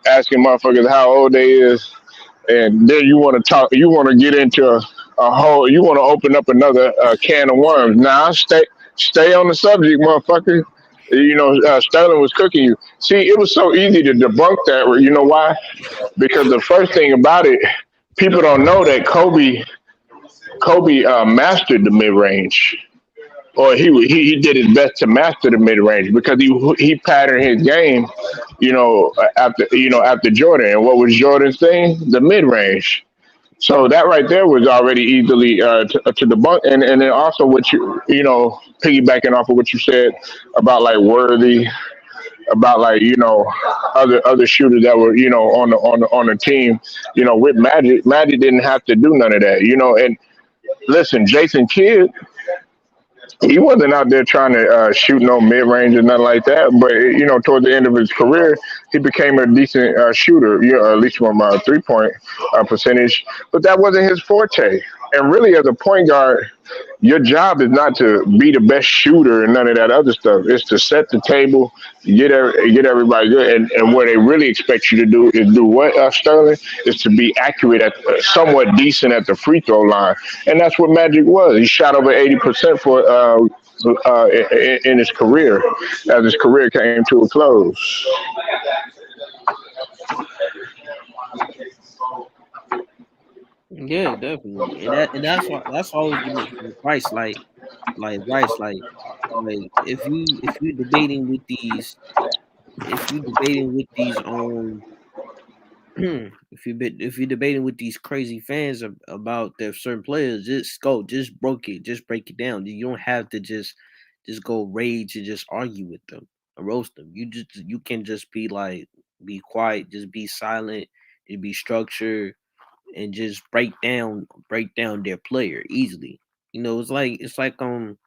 asking motherfuckers how old they is, and then you want to talk. You want to get into a whole. You want to open up another can of worms. Now stay on the subject, motherfucker. You know, Sterling was cooking you. See, it was so easy to debunk that. You know why? Because the first thing about it, people don't know that Kobe mastered the mid range, or he did his best to master the mid range because he patterned his game, after Jordan. And what was Jordan's thing? The mid range. So that right there was already easily to debunk, and then also what piggybacking off of what you said about like Worthy, about like other shooters that were on the team, with Magic didn't have to do none of that, and listen, Jason Kidd, he wasn't out there trying to shoot no mid range or nothing like that. But towards the end of his career, he became a decent shooter, at least from 3 point percentage. But that wasn't his forte. And really, as a point guard, your job is not to be the best shooter and none of that other stuff. It's to set the table, get everybody good, and what they really expect you to do is do what, Sterling, is to be accurate at somewhat decent at the free throw line, and that's what Magic was. He shot over 80% for in his career, as his career came to a close. Yeah, definitely, and that's always been the price. Like if you debating with these if you debating with these if you're debating with these crazy fans about their certain players, just break it down. You don't have to just go rage and just argue with them or roast them. You can just be like be quiet, just be silent, and be structured and just break down their player easily. It's like an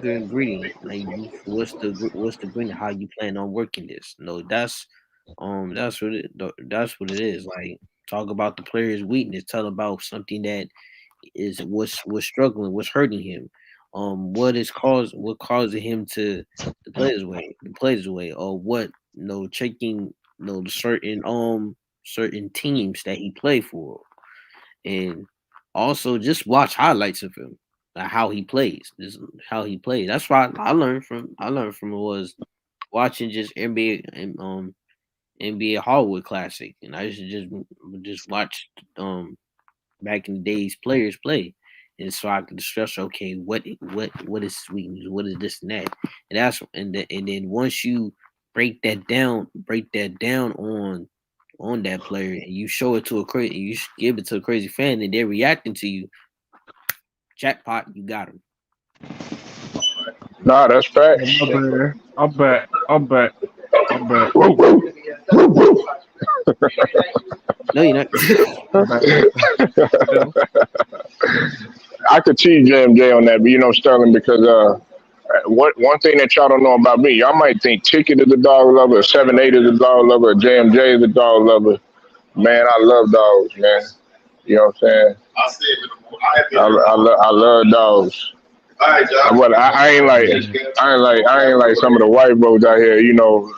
ingredient. Like what's the ingredient? How you plan on working this? No, that's what it is. Like talk about the player's weakness. Tell about something that is what's struggling, what's hurting him. What causing him to play this way, or what checking the certain teams that he played for, and also just watch highlights of him, like how he plays. This how he plays. That's why I learned from it was watching just NBA and NBA Hardwood Classic, and I used to just watch back in the days players play, and so I could discuss okay what is his weakness, what is this and that, and then once you break that down on that player, and you show it to a crazy, you give it to a crazy fan, and they're reacting to you. Jackpot, you got him. Nah, that's Yeah, facts. my bad. I'm back. I'm back. I'm back. Woo, woo, woo, woo. No, you're not. I'm back. You know, I could tease JMJ on that, but Sterling, because what one thing that y'all don't know about me, y'all might think Ticket is a dog lover, 7-8 is a dog lover, JMJ is a dog lover. Man, I love dogs, man. You know what I'm saying? I love dogs. But I ain't like some of the white boys out here,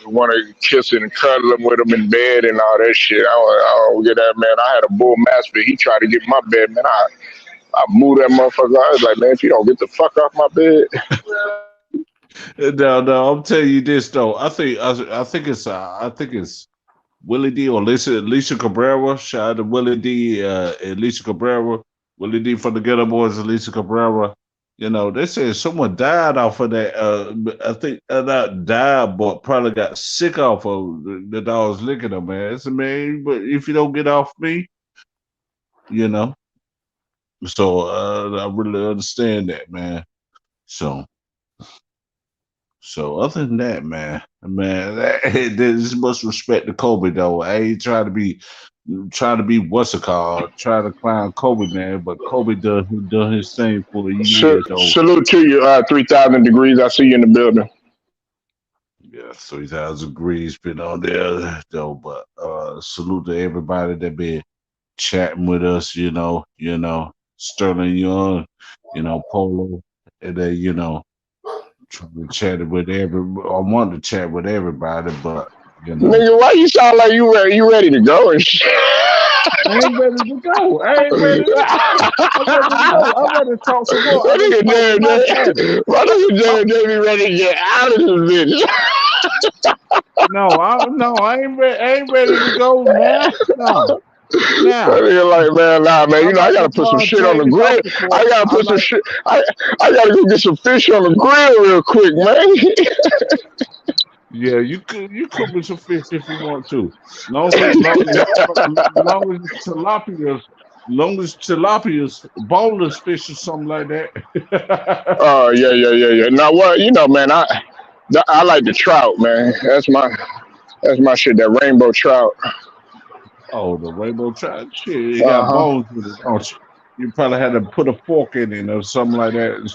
want to kiss and cuddle them with them in bed and all that shit. I don't get that, man. I had a bull mastiff. He tried to get in my bed, man. I moved that motherfucker. I was like, man, if you don't get the fuck off my bed. no, no. I'm telling you this though. I think it's Willie D or Lisa Cabrera. Shout out to Willie D and Lisa Cabrera. Willie D from the Ghetto Boys and Lisa Cabrera. They said someone died off of that. I think not died, but probably got sick off of the dogs licking them, man. It's a man, but if you don't get off me, you know. So I really understand that, man. So So other than that, this must respect to Kobe though. I ain't trying to be what's it called, trying to clown Kobe, man. But Kobe done his thing for a year though. Salute to you, 3,000 degrees. I see you in the building. Yeah, 3,000 degrees been on there though. But salute to everybody that been chatting with us. Sterling Young, Polo, and then trying to chat with I want to chat with everybody, but Nigga, why you sound like you ready? You ready to go and shit? I ain't ready to go. I ain't ready to go. I'm ready to go. I'm ready to talk some more. My nigga J be ready to get out of this bitch. I ain't ready to go now. No. Now, like, man, I gotta put some shit on the grill. I gotta put some shit. I gotta go get some fish on the grill real quick, man. Yeah, you cook with some fish if you want to. Long as tilapia's boneless fish or something like that. Oh yeah. Now what? Man, I like the trout, man. That's my shit. That rainbow trout. Oh, the rainbow trout. Shit, it got bones with it, don't you? You probably had to put a fork in it or something like that. And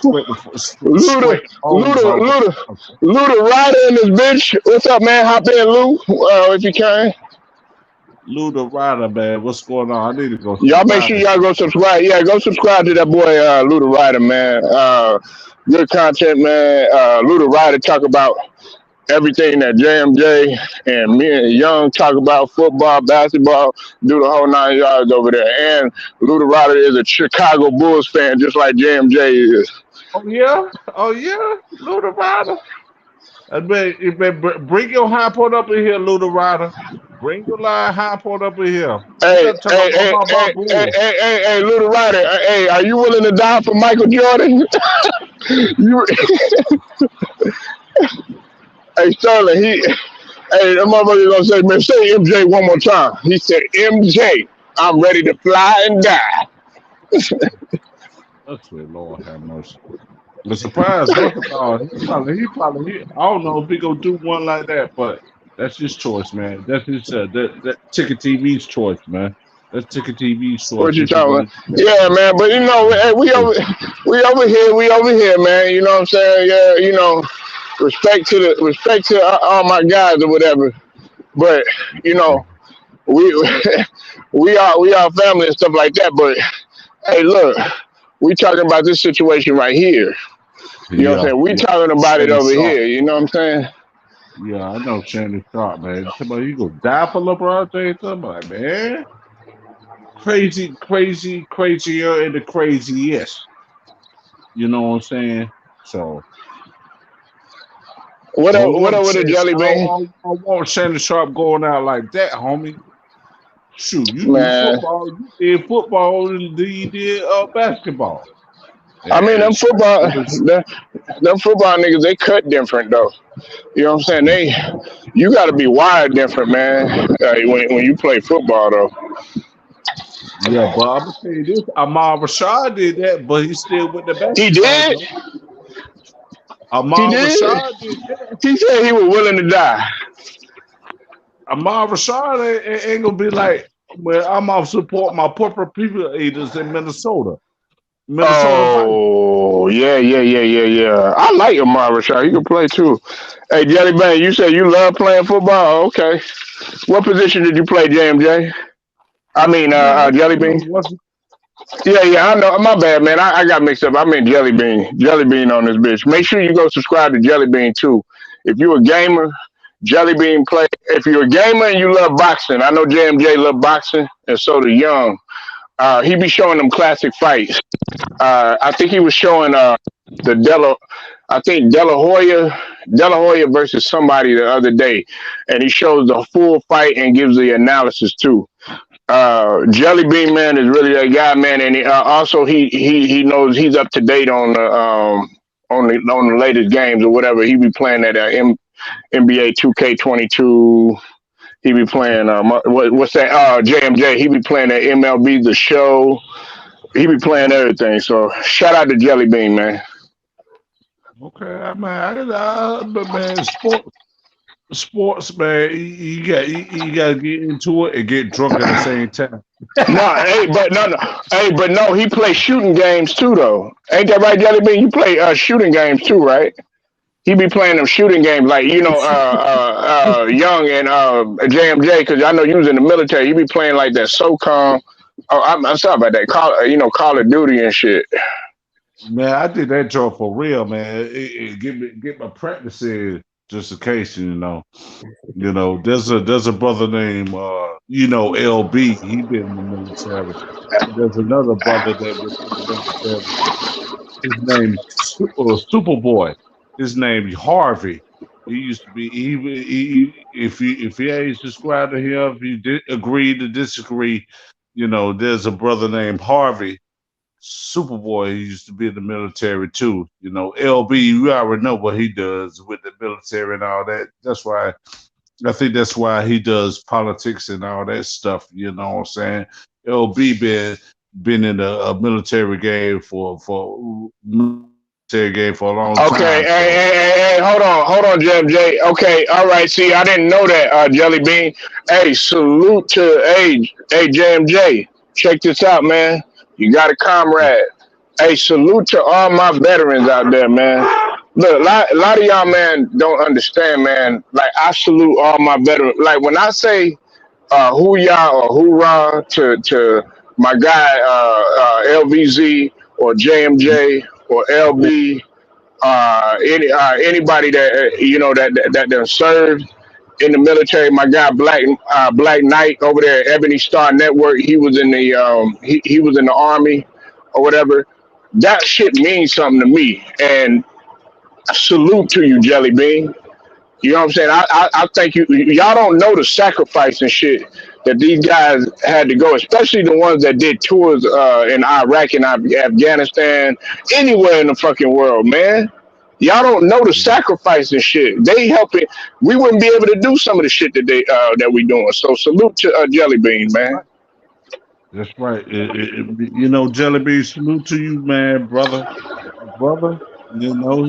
Luda Ryder in this bitch. What's up, man? Hop in, Lou, if you can. Luda Ryder, man. What's going on? I need to go. Y'all make sure y'all go subscribe. Yeah, go subscribe to that boy, Luda Ryder, man. Good content, man. Luda Ryder talk about everything that JMJ and me and Young talk about: football, basketball, do the whole 9 yards over there. And Luda Ryder is a Chicago Bulls fan, just like JMJ is. Oh yeah, Luda Ryder. Bring your high point up in here, Luda Ryder. Bring your high point up in here. Hey, Luda Ryder. Hey, are you willing to die for Michael Jordan? Hey, Sterling, that motherfucker gonna say, man, say MJ one more time. He said, MJ, I'm ready to fly and die. That's sweet Lord have mercy. The surprise, what's it called? He I don't know if he gonna do one like that, but that's his choice, man. That's his that Ticket TV's choice, man. That's Ticket TV's choice. What you talking about? Yeah, man, but we over here, man. You know what I'm saying? Yeah, respect to all my guys or whatever. But we are family and stuff like that. But hey, look, we talking about this situation right here. You know what I'm saying? We talking about it over here. You know what I'm saying? Yeah, I know Shannon Sharp, man. Somebody, you go die for LeBron James? Somebody, man. Crazier and the craziest. You know what I'm saying? So. What up with a jelly bean? I want Shannon Sharp going out like that, homie. Shoot, you did football than you did basketball. I mean, them football niggas, they cut different though. You know what I'm saying? You got to be wired different, man. When you play football though. Yeah, but I'm gonna tell you this: Ahmad Rashad did that, but he still with the basketball. He did. Ahmad Rashad did that. He said he was willing to die. Ahmad Rashad ain't gonna be like, well, I'm gonna support my purple people eaters in Minnesota. Oh, yeah. I like Ahmad Rashad. He can play too. Hey, Jelly Bang, you said you love playing football. Okay. What position did you play, JMJ? I mean, Jelly Bean. Yeah, I know. My bad, man. I got mixed up. I meant Jelly Bean. Jelly Bean on this bitch. Make sure you go subscribe to Jelly Bean too. If you're a gamer, Jelly Bean play. If you're a gamer and you love boxing, I know JMJ love boxing, and so do Young. He be showing them classic fights. I think he was showing De La Hoya versus somebody the other day, and he shows the full fight and gives the analysis too. Jelly Bean man is really that guy, man, and also he knows he's up to date on the latest games or whatever. He be playing at NBA 2K22. He be playing what's that? JMJ. He be playing at MLB The Show. He be playing everything. So shout out to Jelly Bean, man. Okay, but man, sports, man, you got to get into it and get drunk at the same time. No, hey, but no, hey, but no, he plays shooting games too, though. Ain't that right, Jelly Bean? You play shooting games too, right? He be playing them shooting games like Young and JMJ, because I know you was in the military. You be playing like that SOCOM. Oh, I'm sorry about that. Call of Duty and shit. Man, I did that job for real, man. Get my practice in just in case, you know. You know, there's a brother named LB. He been in the military. There's another brother that was in the military. His name Superboy. His name Harvey. He used to be. If he ain't subscribed to him, if you did agree to disagree, you know, there's a brother named Harvey. Superboy, he used to be in the military too. You know, LB, you already know what he does with the military and all that. That's why I think that's why he does politics and all that stuff. You know what I'm saying? LB been in a military game for a long time. Okay, hey, hold on, JMJ. Okay, all right. See, I didn't know that, Jelly Bean. Hey, salute to JMJ. Check this out, man. You got a comrade. Hey, salute to all my veterans out there, man. Look, a lot of y'all, man, don't understand, man. Like, I salute all my veterans. Like, when I say hoo-yah or hoorah to my guy LVZ or JMJ or LB, anybody that that served in the military. My guy Black Knight over there at Ebony Star Network. He was in the he was in the army or whatever. That shit means something to me. And salute to you, Jelly Bean. You know what I'm saying? I think y'all don't know the sacrifice and shit that these guys had to go, especially the ones that did tours in Iraq and Afghanistan, anywhere in the fucking world, man. Y'all don't know the sacrifice and shit. They helping. We wouldn't be able to do some of the shit that we doing. So salute to Jelly Bean, man. That's right. You know, Jelly Bean, salute to you, man, brother. You know,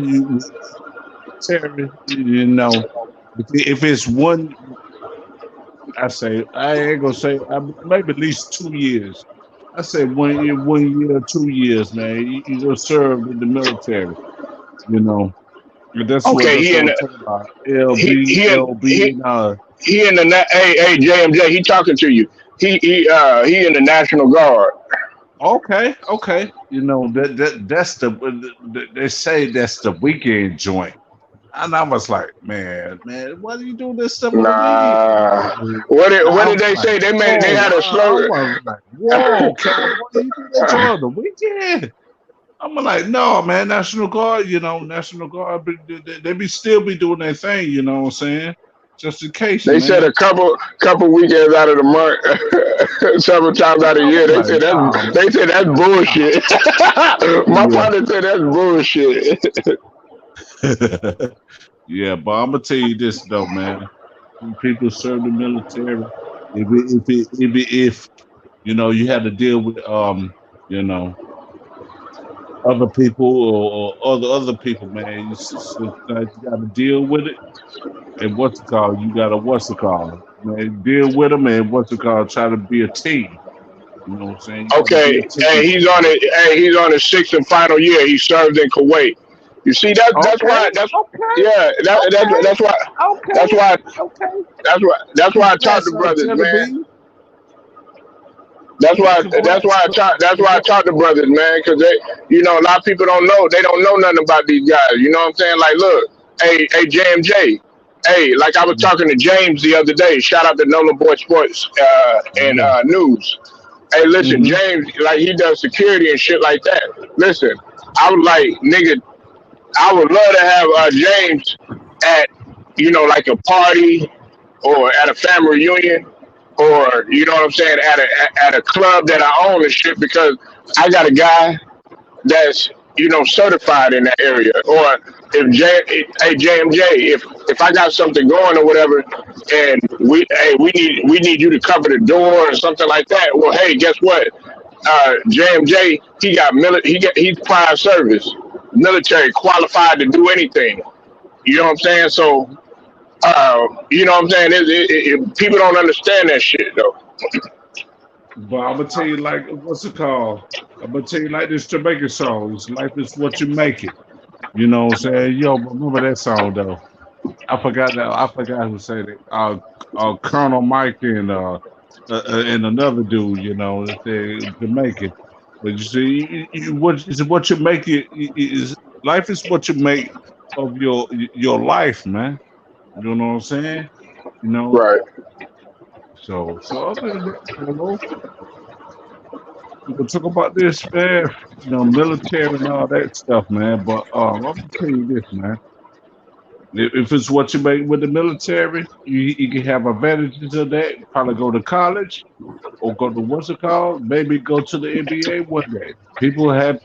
Terry, you know, if it's one, I ain't gonna say maybe at least 2 years. I say 1 year, 2 years, man. You go serve in the military, you know. That's okay, what I'm talking about. LB. He in the hey JMJ. He talking to you. He in the National Guard. Okay. You know that's they say that's the weekend joint. And I was like, man, why do you do this stuff? Nah. What did they say? They had a slogan. I was like, whoa, Cowboy, you do that joint on the weekend? I'm like, no, man, National Guard, you know, National Guard, they still be doing their thing, you know what I'm saying? Just in case. They said a couple weekends out of the month, several times out of the year. They said that's bullshit. My father said that's bullshit. Yeah, but I'm gonna tell you this though, man. When people serve the military, if you know you have to deal with you know other people or other people, man, you got to deal with it. And you gotta man, deal with them and try to be a team. You know what I'm saying? Okay, hey, he's on his sixth and final year. He served in Kuwait. You see that's why I taught the brothers, man. That's why I taught the brothers, man, because a lot of people don't know nothing about these guys. You know what I'm saying? Like, look, hey JMJ, hey, like I was talking to James the other day. Shout out to Nola Boy Sports and News. Hey, listen, James, like he does security and shit like that. Listen, I was like, nigga, I would love to have James at, like a party or at a family reunion or, you know what I'm saying, at a club that I own and shit, because I got a guy that's, certified in that area. Or if JMJ, if I got something going or whatever, and we need you to cover the door or something like that. Well, hey, guess what? JMJ, he's prior service. military qualified to do anything. You know what I'm saying? So, you know what I'm saying? People don't understand that shit though. But I'm gonna tell you like what's it called? I'm gonna tell you like this Jamaican song. It's life is what you make it. You know what I'm saying? Yo, remember that song though? I forgot who said it. Colonel Mike and another dude. You know, that they Jamaican. But you see, what you make it is life is what you make of your life, man. You know what I'm saying? You know. Right. So other than that, we can talk about this, man. You know, military and all that stuff, man. But I'm gonna tell you this, man. If it's what you make with the military, you can have advantages of that. Probably go to college or go to what's it called? Maybe go to the NBA one day. People have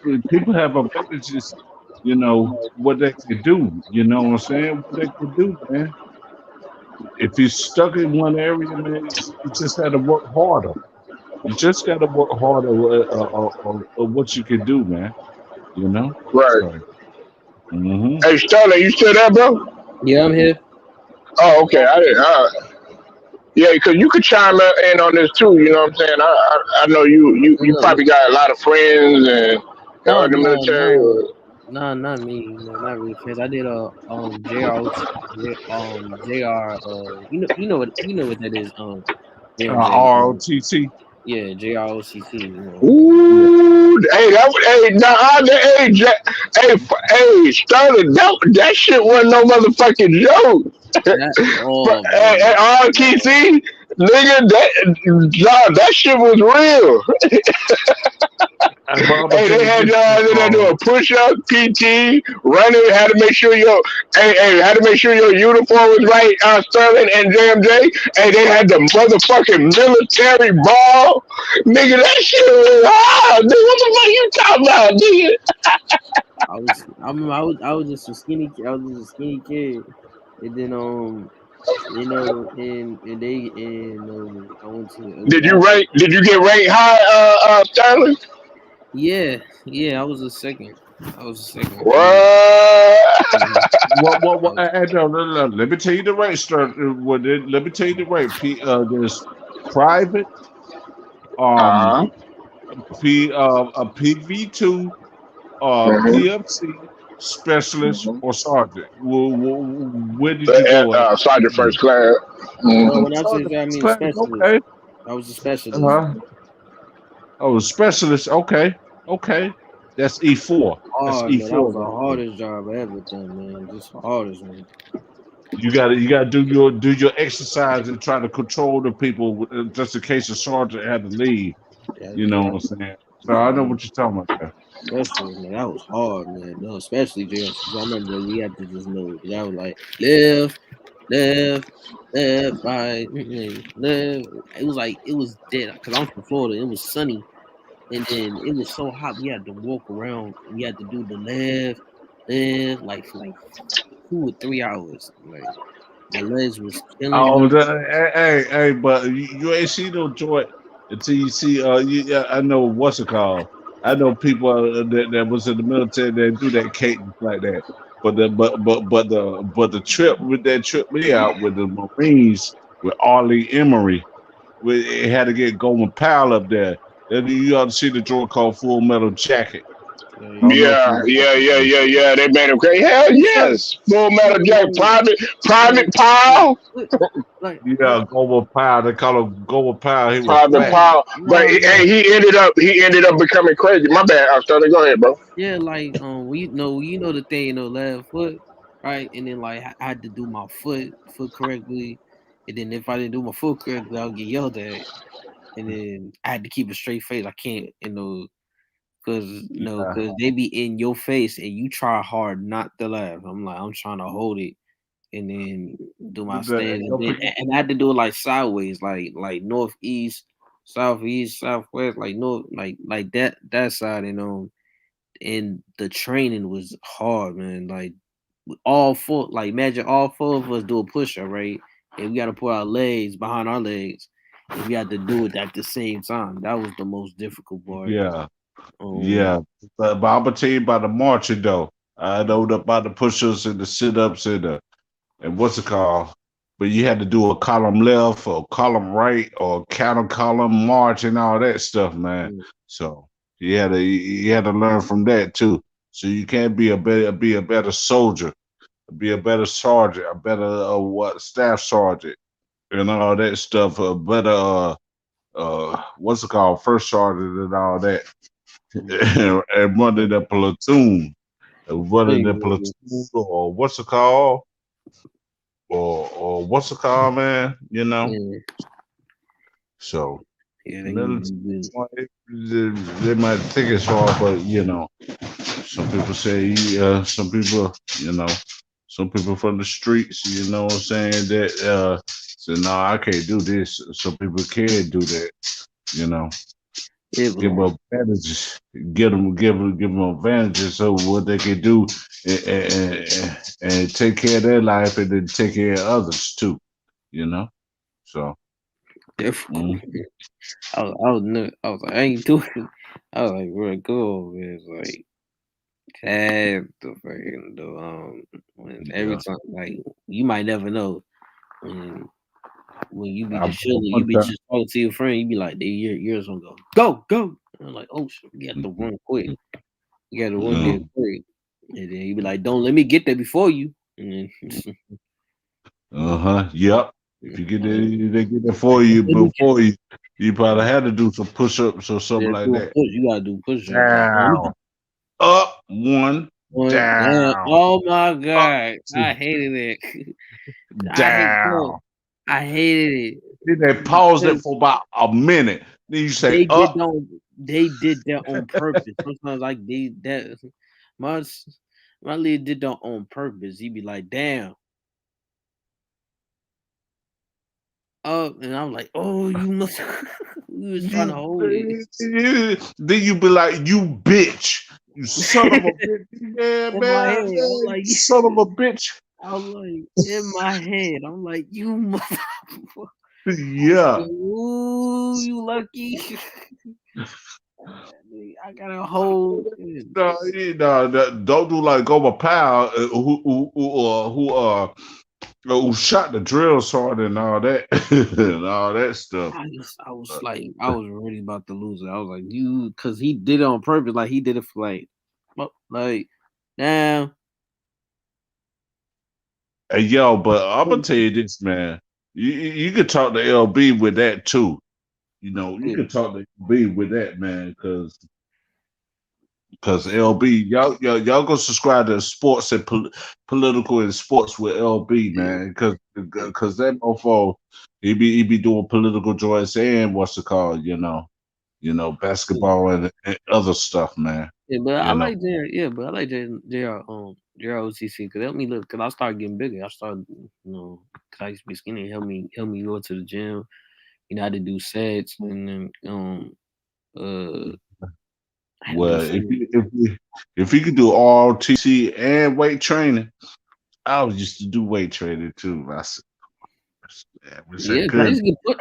advantages, you know, what they can do. You know what I'm saying? What they can do, man. If you're stuck in one area, man, you just got to work harder. You just got to work harder on what you can do, man. You know? Right. So, hmm Hey, Sterling, you still there, bro? Yeah, I'm here. Oh, okay. I didn't. Yeah, because you could chime in on this too. You know what I'm saying? I know you No, probably got a lot of friends and no, in the no, military. no, no, not me. No, not really. Cause I did JR, JR. You know what that is. JRJ. ROTC. Yeah, JROCC. You know. Ooh, hey, hey, Sterling, that shit wasn't no motherfucking joke. That But oh hey, man, RTC, nigga, that shit was real. But I'm gonna Hey, tell they you had this, y'all in there doing push up, PT, running. Had to make sure had to make sure your uniform was right. Sterling and JMJ. Hey, they had the motherfucking military ball, nigga. That shit was hard, nigga. What the fuck you talking about, nigga? I was just a skinny kid. I was just a skinny kid, and then I went to Did you get ranked high, Sterling? yeah, I was a second. I was a second. What? what? No. Let me tell you the rate, sir. Let me tell you the rate. There's private, um, Uh-huh. a PV2, Mm-hmm. PFC, specialist, Mm-hmm. or sergeant. Where did you go at? Sergeant first class. Well, Mm-hmm. when I say Sergeant that, I first mean class. specialist. Okay. I was a specialist. Uh-huh. Oh, specialist. Okay. That's E4. That's Hard man, that was E4 the right there. hardest job I ever done, man. Just hardest one. You gotta do your exercise and try to control the people just in case the sergeant had to leave. Yeah, You know what I'm saying? So I know what you're talking about there. specialist, man. That was hard, man. No, especially jail. 'Cause I remember we had to just know. That was like left, left, left, right, left. It was dead. Cause I'm from Florida. It was sunny, and then it was so hot. We had to walk around. We had to do the left, like for like 2 or 3 hours. Like my legs was killing Oh, me. hey, but you ain't see no joint until you see. Yeah, I know what's it called. I know people that was in the military that do that cadence like that. But the trip with that tripped me out with the Marines with Arlie Emery. It had to get Gomer Powell up there. Then you ought to see the joint called Full Metal Jacket. I don't know if you know about that one. Yeah. They made him crazy. Hell yes. Full Metal Jack, Private Pile, Like, Yeah, Gomer Powell. They call him Gomer Powell. He was Private fat. Pile. But no, hey, no. he ended up becoming crazy. My bad. I'm starting. Go ahead, bro. Yeah, like you know the thing, left foot, right? And then like I had to do my foot correctly, and then if I didn't do my foot correctly, I'll get yelled at. And then I had to keep a straight face. I can't, Yeah. cause they be in your face and you try hard not to laugh. I'm trying to hold it and then do my stand, and Don't then forget. and I had to do it like sideways, like northeast, southeast, southwest, like north, like that side, and the training was hard, man. Like all four, like imagine all four of us do a push up, right? And we got to put our legs behind our legs, and we had to do it at the same time. That was the most difficult part. Yeah. Um, Yeah. But I'm gonna tell you about the marching though. I know about the push-ups and the sit-ups and what's it called? But you had to do a column left or column right or counter column march and all that stuff, man. Mm. So you had to learn from that too. So you can't be a better soldier, be a better sergeant, a better staff sergeant and all that stuff, a better what's it called, first sergeant and all that. And running the platoon. Running the Yeah, platoon or what's it called? Or what's it called, man? You know. yeah, So yeah. military, they might think it's hard, but you know, some people say, some people, you know, some people from the streets, you know what I'm saying, that say, no, I can't do this. Some people can do that, you know. Yeah, Give them advantages, give them advantages of what they can do and take care of their life and then take care of others too, you know. So, difficult. mm, I was like, I ain't doing. I was like, we're cool. It's like have to fucking do. When every yeah. time, like you might never know when you be I just chilling, you one be time, just talking to your friend, you be like, "They years gonna go." And I'm like, "Oh shit, we got to run quick. You got to run there quick." And then you be like, "Don't let me get there before you." And then, yep. If you get there, they get there for you before you probably had to do some push-ups or something yeah, like do a that. push. You gotta do push-ups. Like, Down, up, one, one down. down, Oh my up, god, two, I hated it. I hate look, down. I hated Then they it pause it because for about a minute. Then you say they did up. on they did that on purpose. Sometimes like they that my my lead did that on purpose. He'd be like, "Damn, up," and I'm like, "Oh, you must." We was trying to You, hold it then you be like, you bitch. You son of a bitch. Yeah, in my head. man. I'm You like, son of a bitch. I'm like in my head. I'm like, you motherfucker. Yeah. Ooh, you lucky. I got a hold. Don't do like overpower who shot the drill sergeant and all that and all that stuff. I was like, I was really about to lose it. I was like, you, because he did it on purpose. Like he did it for like, now. Hey, yo, but I'm gonna tell you this, man. You could talk to LB with that too. You know, you Yeah, could talk to LB with that, man, because LB, y'all go subscribe to sports and political and sports with LB, yeah, man, because that mofo he be doing political joints and what's it called, you know, yeah. basketball and other stuff, man. Yeah, but I You know, like JR. Yeah, but I like JR OTC because help me look. Because I started getting bigger. I started, because I used to be skinny. Help me go to the gym. You know, I had to do sets and then I had to do well, some. if you could do all TC and weight training, I was used to do weight training too. I wish I Yeah, 'cause could.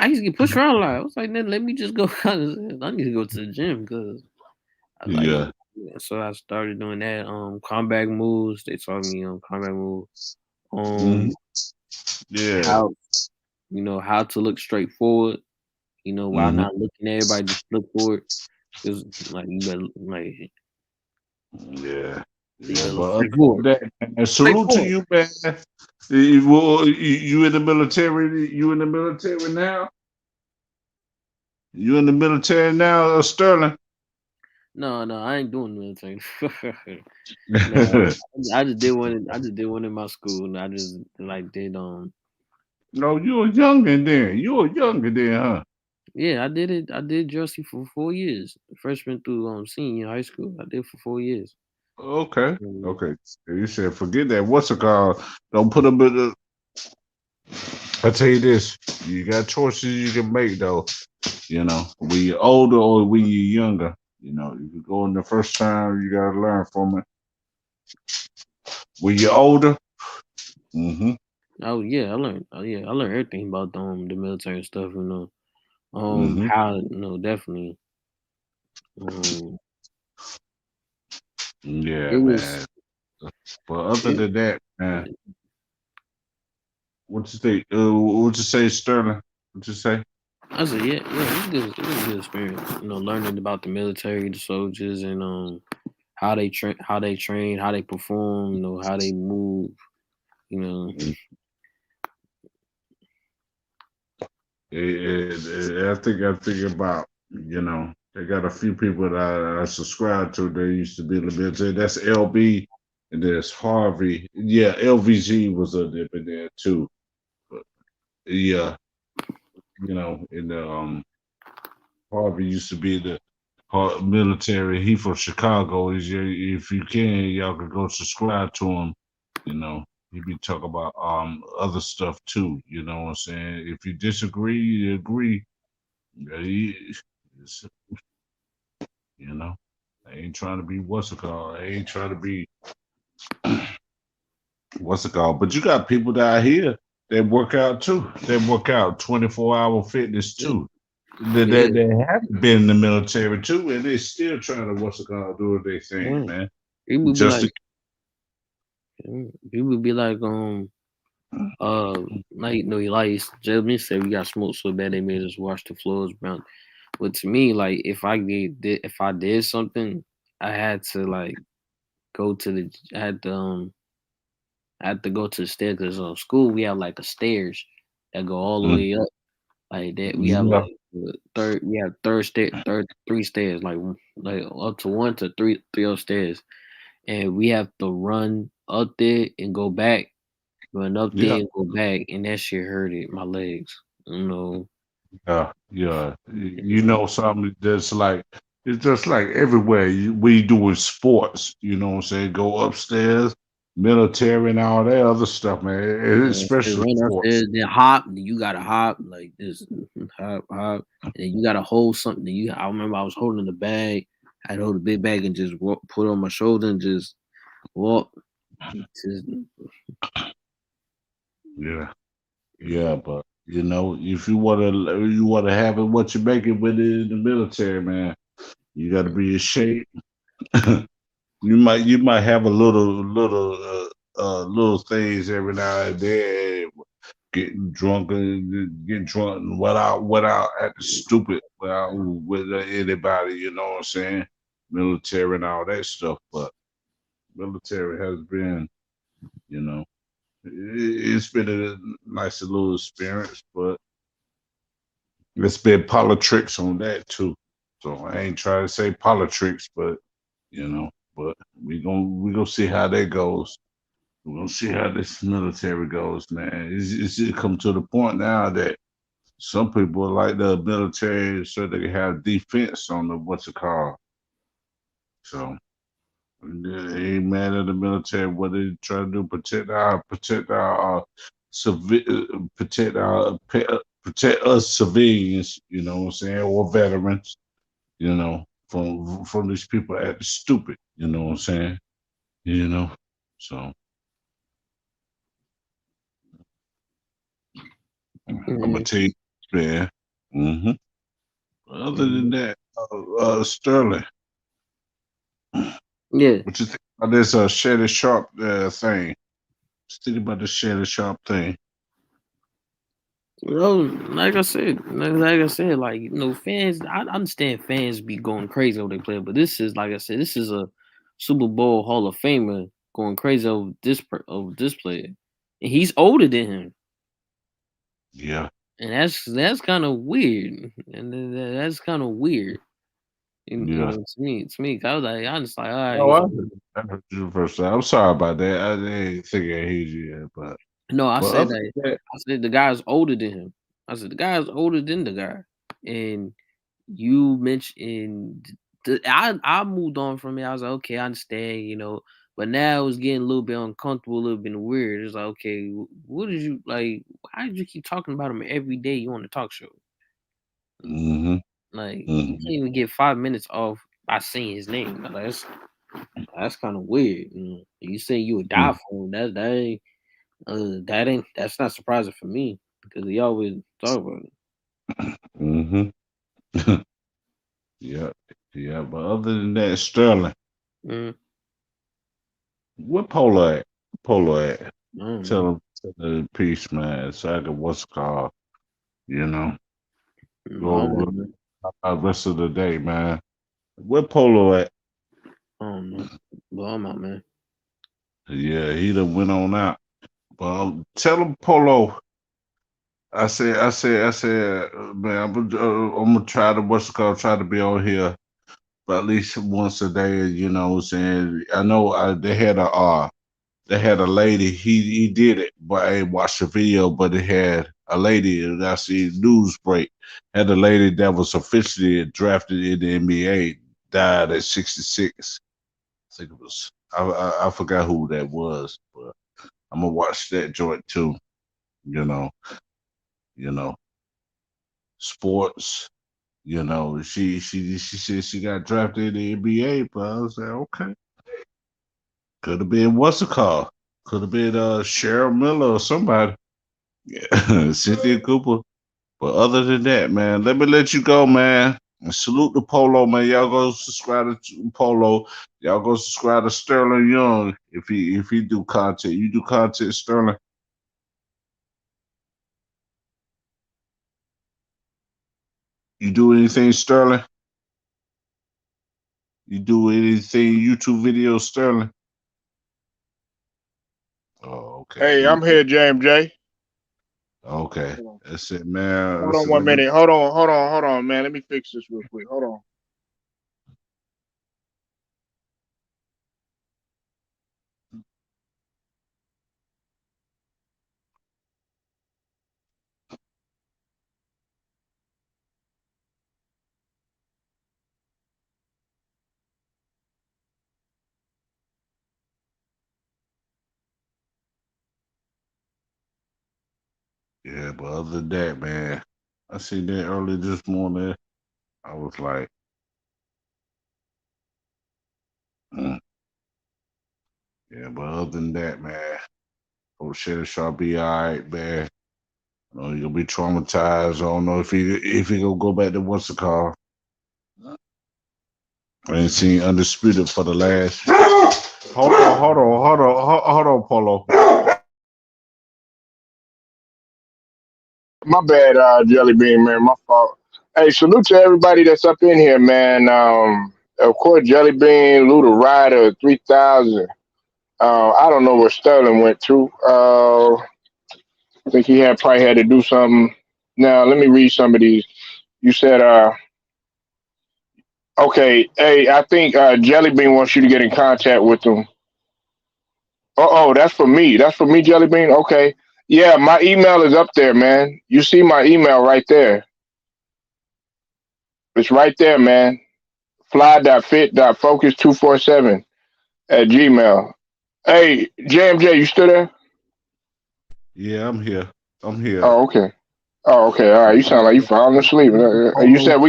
I used to get pushed around a lot. I was like, then let me just go. I need to go to the gym because I like. Yeah. Yeah, so I started doing that. Combat moves. They taught me combat moves. Hmm. Um, Yeah. how how to look straight forward. While Hmm. not looking at everybody, just look forward. Cause like you better like Yeah. you Yeah. better look But other straight than forward. that, man, Straight salute to forward. you, man. You in the military? You in the military now? You in the military now, Sterling? No, I ain't doing military. No, I just did one. I just did one in my school, and I just like did No, you were younger then. You were younger then, huh? yeah, I did it. I did Jersey for 4 years, freshman through senior high school. I did for 4 years. Okay. Um, Okay. You said forget that. What's it called? Don't put them in the. I tell you this. You got choices you can make though. You know, when you're older or when you're younger. You know, if you go in the first time, you gotta learn from it. When you're older, mm-hmm, oh yeah, I learned. Oh yeah, I learned everything about the military stuff. mm-hmm, How definitely. Um, yeah, it was man. But other than that, man, what you think? What you say, Sterling? What you say? I said, yeah, it's good. It was a good experience. Learning about the military, the soldiers, and how they train, how they perform, how they move. You know, I think about, they got a few people that I subscribe to. They used to be in the military. That's LB, and there's Harvey. Yeah, LVG was up there too. But yeah, and Harvey used to be the military. He from Chicago. If you can, y'all could go subscribe to him. He be talking about other stuff too. You know what I'm saying? If you disagree, you agree. Yeah, it's- you know, I ain't trying to be what's it called. I ain't trying to be what's it called. But you got people that are here that work out too. They work out 24-hour fitness yeah, too. They haven't been in the military too, and they still trying to what's it called, do their thing, yeah. man. People be Just like, to, people be like, like Jasmine said, we got smoked so bad they made us wash the floors brown. But to me, like, if I did something, I had to like go to the, I had to go to the stairs because school we have like a stairs that go all the mm, way up like that. We have yeah, like third three stairs like up to one to three upstairs, and we have to run up there and go back, run up yeah, there and go back, and that shit hurted my legs. You know, yeah. You know something that's like it's just like everywhere we doing sports. You know what I'm saying? Go upstairs, military, and all that other stuff, man. they Especially run sports. upstairs, then hop, then you gotta hop like this, hop, and then you gotta hold something. I remember I was holding the bag. I'd hold a big bag and just put it on my shoulder and just walk. Just, Yeah, yeah, but if you wanna have it, what you make it with it in the military, man. You got to be in shape. You might have a little things every now and then, getting drunk without acting stupid without with anybody. You know what I'm saying? Military and all that stuff, but military has been, you know, it's been a nice little experience, but it's been politics on that too. So I ain't trying to say politics, but you know, but we gonna see how that goes. We're gonna see how this military goes, man. It's come to the point now that some people like the military so they can have defense on the what's it called. So they ain't mad at the military. What they try to do protect our protect us civilians. You know what I'm saying, or veterans. From these people acting stupid. You know what I'm saying. You know, so. I'm gonna mhm. tell you, man. hmm Other than that, Sterling, Yeah. what you think about this Shannon Sharp thing? What you think about the Shannon Sharp thing? Like I said, like fans. I understand fans be going crazy over they player, but this is like I said, this is a Super Bowl Hall of Famer going crazy over this player, and he's older than him, Yeah, and that's kind of weird, and that's kind of weird. yeah. To me, 'cause I was like, I just like, all right, Oh, I heard you the first time. I'm sorry about that. I didn't think I heard you yet, no, I but said other that. than that, I said the guy's older than him. I said the guy's older than the guy, and you mentioned I moved on from it. I was like, okay, I understand, but now it was getting a little bit uncomfortable, a little bit weird. It's like, okay, what did you like? Why did you keep talking about him every day you on the talk show? hmm Like you hmm can't even get 5 minutes off by saying his name. Like, that's kind of weird. You say you would die for him. That's not surprising for me because he always talk about it. hmm yeah, yeah. But other than that, Sterling, Mm. Where Polo at? Polo at? I don't Tell know. him to the peace, man. So I can what's it called, you know. I don't Go know, man. the rest of the day, man. Where Polo at? I don't know. But I'm out, man. Yeah, he done went on out. But tell him Polo. Man, I'm gonna try to what's it called, try to be on here, but at least once a day, you know what I'm saying? I know they had a lady, he did it, but I ain't watched the video, but it had a lady that I see news break, had a lady that was officially drafted in the NBA, died at 66. I think it was, I forgot who that was, but I'm gonna watch that joint too, you know, you know, sports. You know, she said she got drafted in the NBA, but I was like, okay, could have been what's it called? Could have been Cheryl Miller or somebody, Cynthia Cooper. But other than that, man, let me let you go, man. And salute to Polo, man. Y'all go subscribe to Polo. Y'all go subscribe to Sterling Young if he do content. You do content, Sterling. You do anything, Sterling? You do anything YouTube videos, Sterling? Oh, okay. Hey, I'm here, James J. Okay. Hold on. That's it, man. Hold on Listen, one let me. minute. Hold on, man. Let me fix this real quick. Hold on. Yeah, but other than that, man, I seen that early this morning. I was like, mm. Yeah, but other than that, man, Coach Shannon Sharp be all right, man. You know, you'll be traumatized. I don't know if he gonna go back to what's it called. I ain't seen Undisputed for the last. Hold on, Polo. My bad, Jelly Bean, man. My fault. Hey, salute to everybody that's up in here, man. Of course, Jelly Bean, Luda Rider, 3000. I don't know where Sterling went to. I think he had probably had to do something. Now, let me read some of these. You said, okay, hey, I think Jelly Bean wants you to get in contact with him. Oh, that's for me. That's for me, Jelly Bean. Okay. Yeah, my email is up there, man. You see my email right there. It's right there, man. Fly.fit.focus247 at Gmail. Hey, JMJ, you still there? Yeah, I'm here. I'm here. Oh, okay. Oh, okay. All right. You sound like you falling asleep. You Polo. said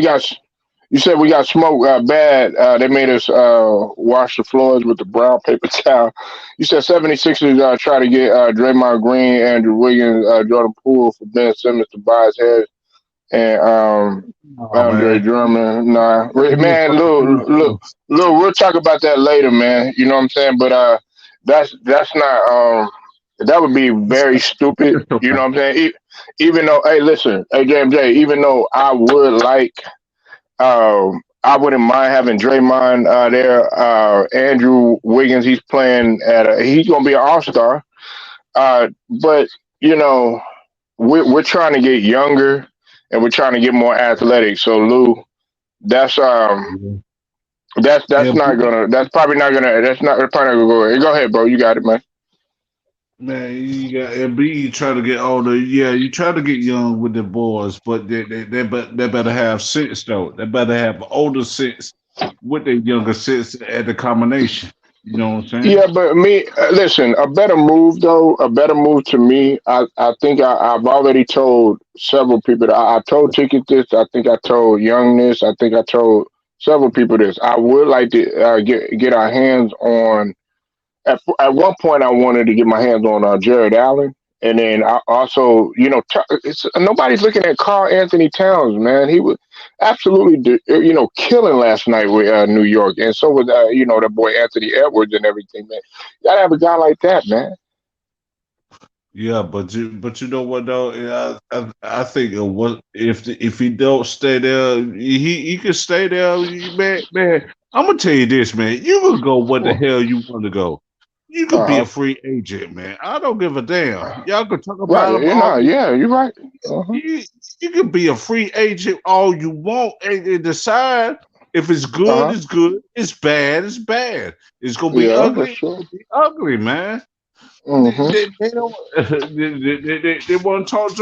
we got smoke bad. They made us wash the floors with the brown paper towel. You said 76ers try to get Draymond Green, Andrew Wiggins, Jordan Poole for Ben Simmons, Tobias Harris, and Oh Andre man, Drummond. Nah, you a man, fucking look, we'll talk about that later, man. You know what I'm saying? But that's not that would be very stupid. It's You okay. know what I'm saying? Even though, hey, listen, hey JMJ, even though I would like, I wouldn't mind having Draymond there. Andrew Wiggins, he's playing he's gonna be an all star. But you know, we're trying to get younger and we're trying to get more athletic. So Lou, that's Yeah, that's yeah, not gonna that's not probably not gonna go ahead. Go ahead, bro. You got it, man. man, you got and B you try to get older. Yeah, you try to get young with the boys, but they better have sense though. They better have older sense with the younger sense at the combination. You know what I'm saying? Yeah, but me, listen, a better move to me. I think I've already told several people that I told Ticket this. I think I told Young this. I think I told several people this. I would like to get our hands on. At one point, I wanted to get my hands on Jared Allen. And then I also, nobody's looking at Carl Anthony Towns, man. He was absolutely, killing last night with New York, and so was that boy Anthony Edwards and everything, man. You gotta have a guy like that, man. Yeah, but you know what though? Yeah, I think what if he don't stay there, he can stay there. Man. I'm gonna tell you this, man. You can go what the hell you want to go. You could be Uh-huh. a free agent, man. I don't give a damn. Y'all could talk Right, about him all yeah, you're right. Uh-huh. you can be a free agent all you want and decide if it's good, Uh-huh. it's good. It's bad, it's bad. It's gonna be Yeah, that's ugly. It's true. gonna be ugly, man. Hmm. They don't they want to talk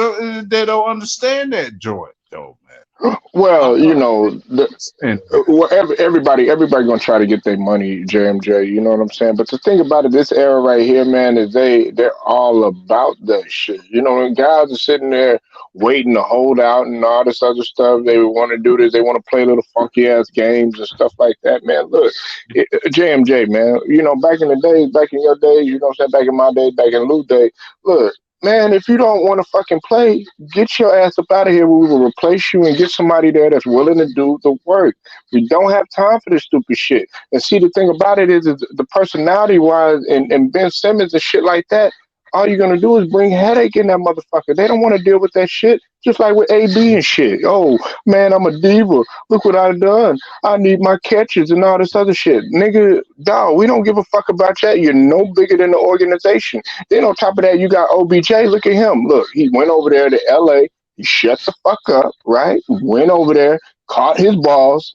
they don't understand that joy though, man. I Well, don't understand that. everybody gonna try to get their money, JMJ. You know what I'm saying? But the thing about it, this era right here, man, is they're all about that shit. And guys are sitting there waiting to hold out and all this other stuff. They want to do this. They want to play little funky ass games and stuff like that, man. Look, JMJ, man. Back in the days, back in your days, you know what I'm saying? Back in my day, back in Lou day. Look, man, if you don't want to fucking play, get your ass up out of here. We will replace you and get somebody there that's willing to do the work. We don't have time for this stupid shit. And see, the thing about it is the personality wise and Ben Simmons and shit like that, all you're gonna do is bring headache in that motherfucker. They don't want to deal with that shit. Just like with AB and shit. Oh man, I'm a diva. Look what I done. I need my catches and all this other shit. Nigga, dog, we don't give a fuck about that. You're no bigger than the organization. Then on top of that, you got OBJ. Look at him. Look, he went over there to LA. He shut the fuck up, right? Went over there, caught his balls,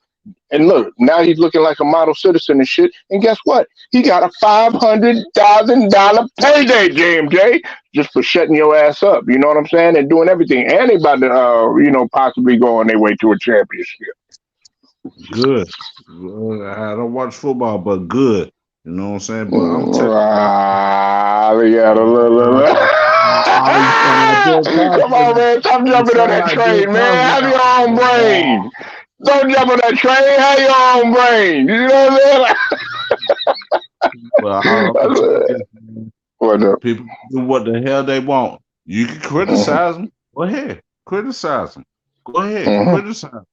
and look, now he's looking like a model citizen and shit. And guess what? He got a $500,000 payday, JMJ, just for shutting your ass up. You know what I'm saying? And doing everything. And they about to, possibly go on their way to a championship. Good. I don't watch football, but good. You know what I'm saying? But I'm telling Yeah, come on, man. Stop jumping on that train, man. Have your own brain. Don't jump on that train. Have your own brain. You know what I'm saying? What up? people do what the hell they want. You can criticize them. Go ahead. Criticize them. Go ahead. Criticize them.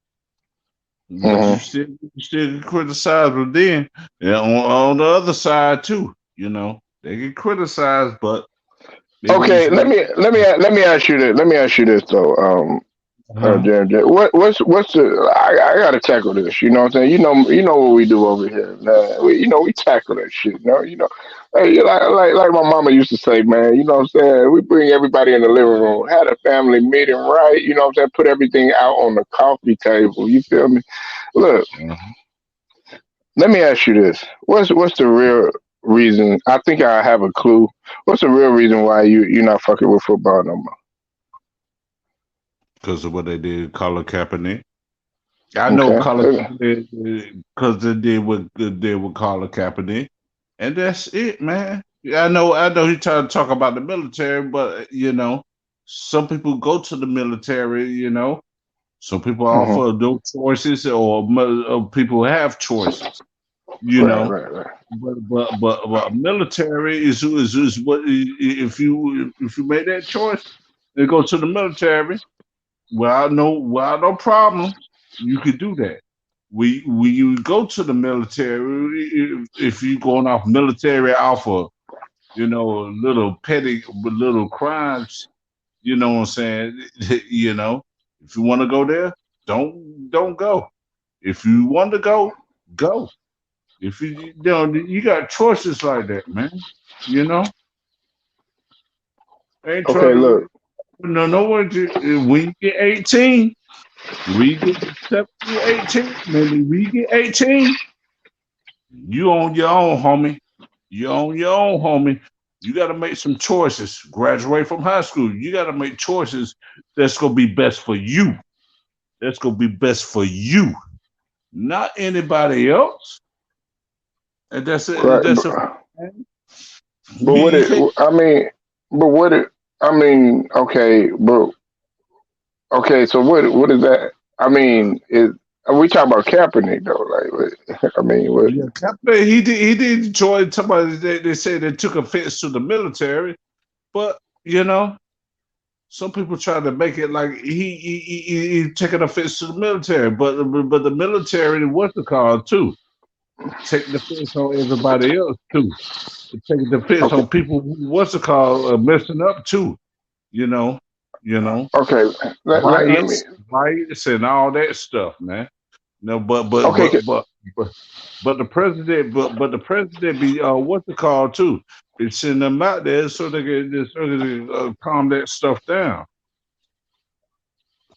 But you still criticize them then. Yeah, on the other side too, they get criticized, but okay, let me ask you this. Let me ask you this though. JMJ, what's the? I gotta tackle this. You know what I'm saying? You know what we do over here, man. We tackle that shit. Hey, like my mama used to say, man. You know what I'm saying? We bring everybody in the living room, had a family meeting, right? You know what I'm saying? Put everything out on the coffee table. You feel me? Look, let me ask you this. What's the real reason? I think I have a clue. What's the real reason why you're not fucking with football no more? because of what they did, Colin Kaepernick. I know Colin Kaepernick because they did what they did with Colin Kaepernick, and that's it, man. I know. He trying to talk about the military, but some people go to the military. Some people offer no choices, or people have choices. Right. But military is what if you make that choice, they go to the military. Well, no problem. You could do that. When you go to the military, if you going off military alpha, little petty, little crimes, you know what I'm saying? If you want to go there, don't go. If you want to go, go. If you got choices like that, man. Ain't Okay, trying look. to. No one. When you get 18, we get 17, 18. Maybe we get 18. You on your own, homie. You on your own, homie. You got to make some choices. Graduate from high school. You got to make choices that's gonna be best for you. That's gonna be best for you, not anybody else. And that's it. Right. That's it. But what it? I mean, but what it? I mean, okay, but okay. So what is that? I mean, we talking about Kaepernick though? Like, I mean, what? Yeah, Kaepernick, he did join somebody. They said they took offense to the military, but You know, some people try to make it like he taking offense to the military, but the military, what's the call too? Taking offense on everybody else too. Taking offense Okay, on people who what's the call messing up too. You know, you know, okay. Let me. riots and all that stuff, man. No, Okay, but but the president, but the president be what's the call too? Be sending them out there so they can calm that stuff down.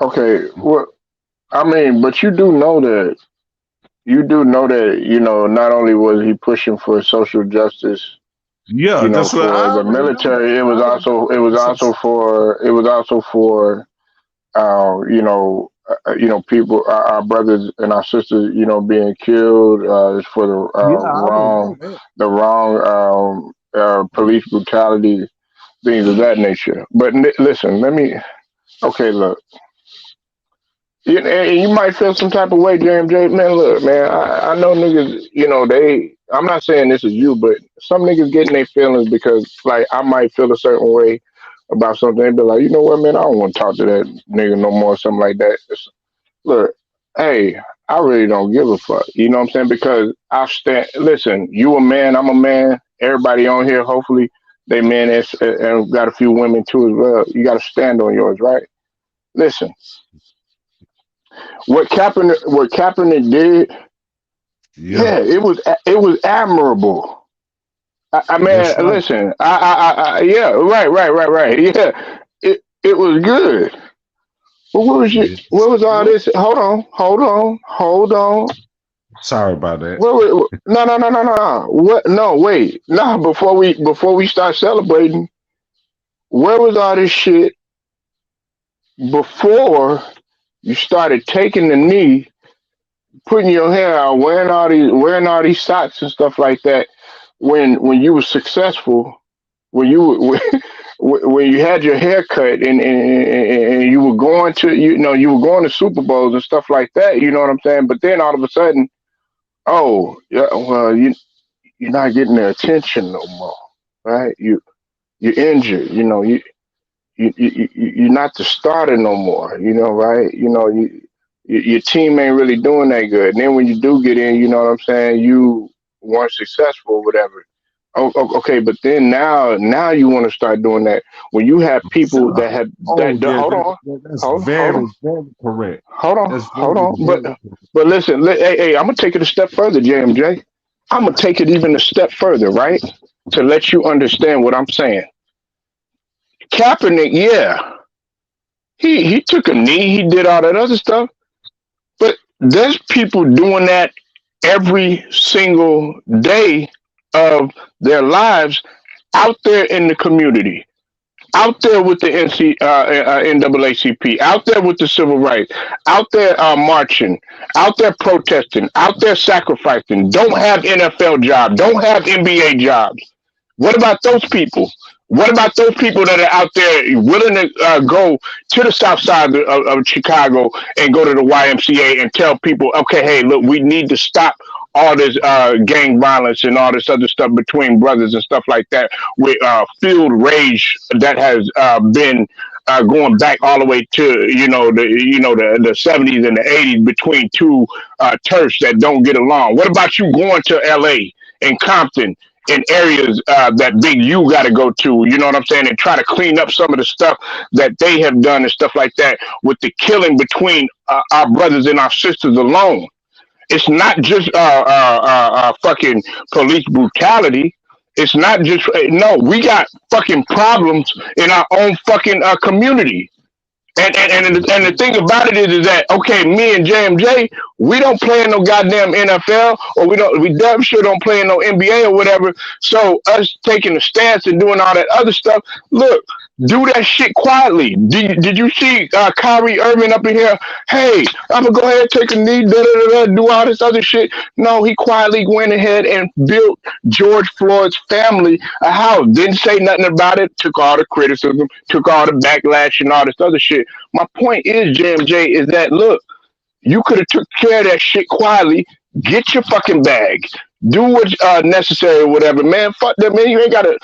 okay. Well, I mean, but you do know that not only was he pushing for social justice, Yeah, that's what for I the already know. military, it I was already also it was know. also for uh, you know people, our brothers and our sisters, being killed, is for the Yeah, I already know that. wrong police brutality, things of that nature. But listen, let me. Okay, look. And you might feel some type of way, JMJ. Man, look, man, I know niggas, I'm not saying this is you, but some niggas getting their feelings because, like, I might feel a certain way about something. They be like, you know what, man, I don't want to talk to that nigga no more, something like that. Look, hey, I really don't give a fuck. You know what I'm saying? Because listen, you a man, I'm a man. Everybody on here, hopefully, they men and got a few women too as well. You got to stand on yours, right? Listen, what Kaepernick did, Yeah, yeah, it was admirable. I that's mean, right. listen, yeah, right, yeah, it was good. But Yeah. what was all What? this? Hold on. Sorry about that. No. What? No, wait. No, before we start celebrating, where was all this shit before you started taking the knee, putting your hair out, wearing all these socks and stuff like that? When you were successful, when you when you had your hair cut and you were going to you were going to Super Bowls and stuff like that. You know what I'm saying? But then all of a sudden, oh yeah, well you're not getting the attention no more, right? You're injured. You're not the starter no more. Right? Your team ain't really doing that good. And then when you do get in, you know what I'm saying, you weren't successful, whatever. Okay, but then now you want to start doing that when you have people that have Oh that. yeah, Hold on, that's hold on, very correct. hold on, That's hold on. But very correct. but listen, hey, I'm gonna take it a step further, JMJ. I'm gonna take it even a step further, right? To let you understand what I'm saying. Kaepernick, yeah, he took a knee, he did all that other stuff, but there's people doing that every single day of their lives out there in the community, out there with the NAACP, out there with the civil rights, out there marching, out there protesting, out there sacrificing, don't have NFL jobs, don't have NBA jobs. What about those people? What about those people that are out there willing to go to the south side of Chicago and go to the YMCA and tell people, okay, hey, look, we need to stop all this gang violence and all this other stuff between brothers and stuff like that with field rage that has been going back all the way to the 70s and the 80s between two turfs that don't get along. What about you going to LA and Compton in areas that Big U got to go to, you know what I'm saying, and try to clean up some of the stuff that they have done and stuff like that with the killing between our brothers and our sisters alone. It's not just fucking police brutality. It's not just no. We got fucking problems in our own fucking community. And the thing about it is that okay, me and JMJ, we don't play in no goddamn NFL, or we damn sure don't play in no NBA or whatever. So us taking a stance and doing all that other stuff, look, do that shit quietly. Did you see Kyrie Irving up in here? Hey, I'm gonna go ahead and take a knee, do all this other shit. No, he quietly went ahead and built George Floyd's family a house. Didn't say nothing about it. Took all the criticism, took all the backlash and all this other shit. My point is, JMJ, is that look, you could have took care of that shit quietly. Get your fucking bag. Do what's necessary or whatever, man. Fuck that, man. You ain't gotta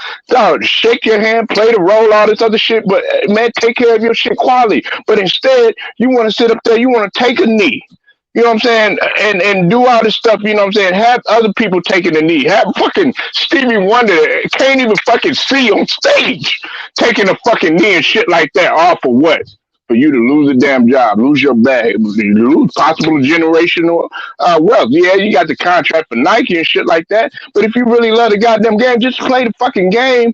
shake your hand, play the role, all this other shit. But man, take care of your shit quality. But instead, you want to sit up there, you want to take a knee. You know what I'm saying? And do all this stuff, you know what I'm saying? Have other people taking a knee. Have fucking Stevie Wonder can't even fucking see on stage taking a fucking knee and shit like that. All for what? For you to lose a damn job, lose your bag, lose possible generational wealth. Yeah, you got the contract for Nike and shit like that. But if you really love the goddamn game, just play the fucking game.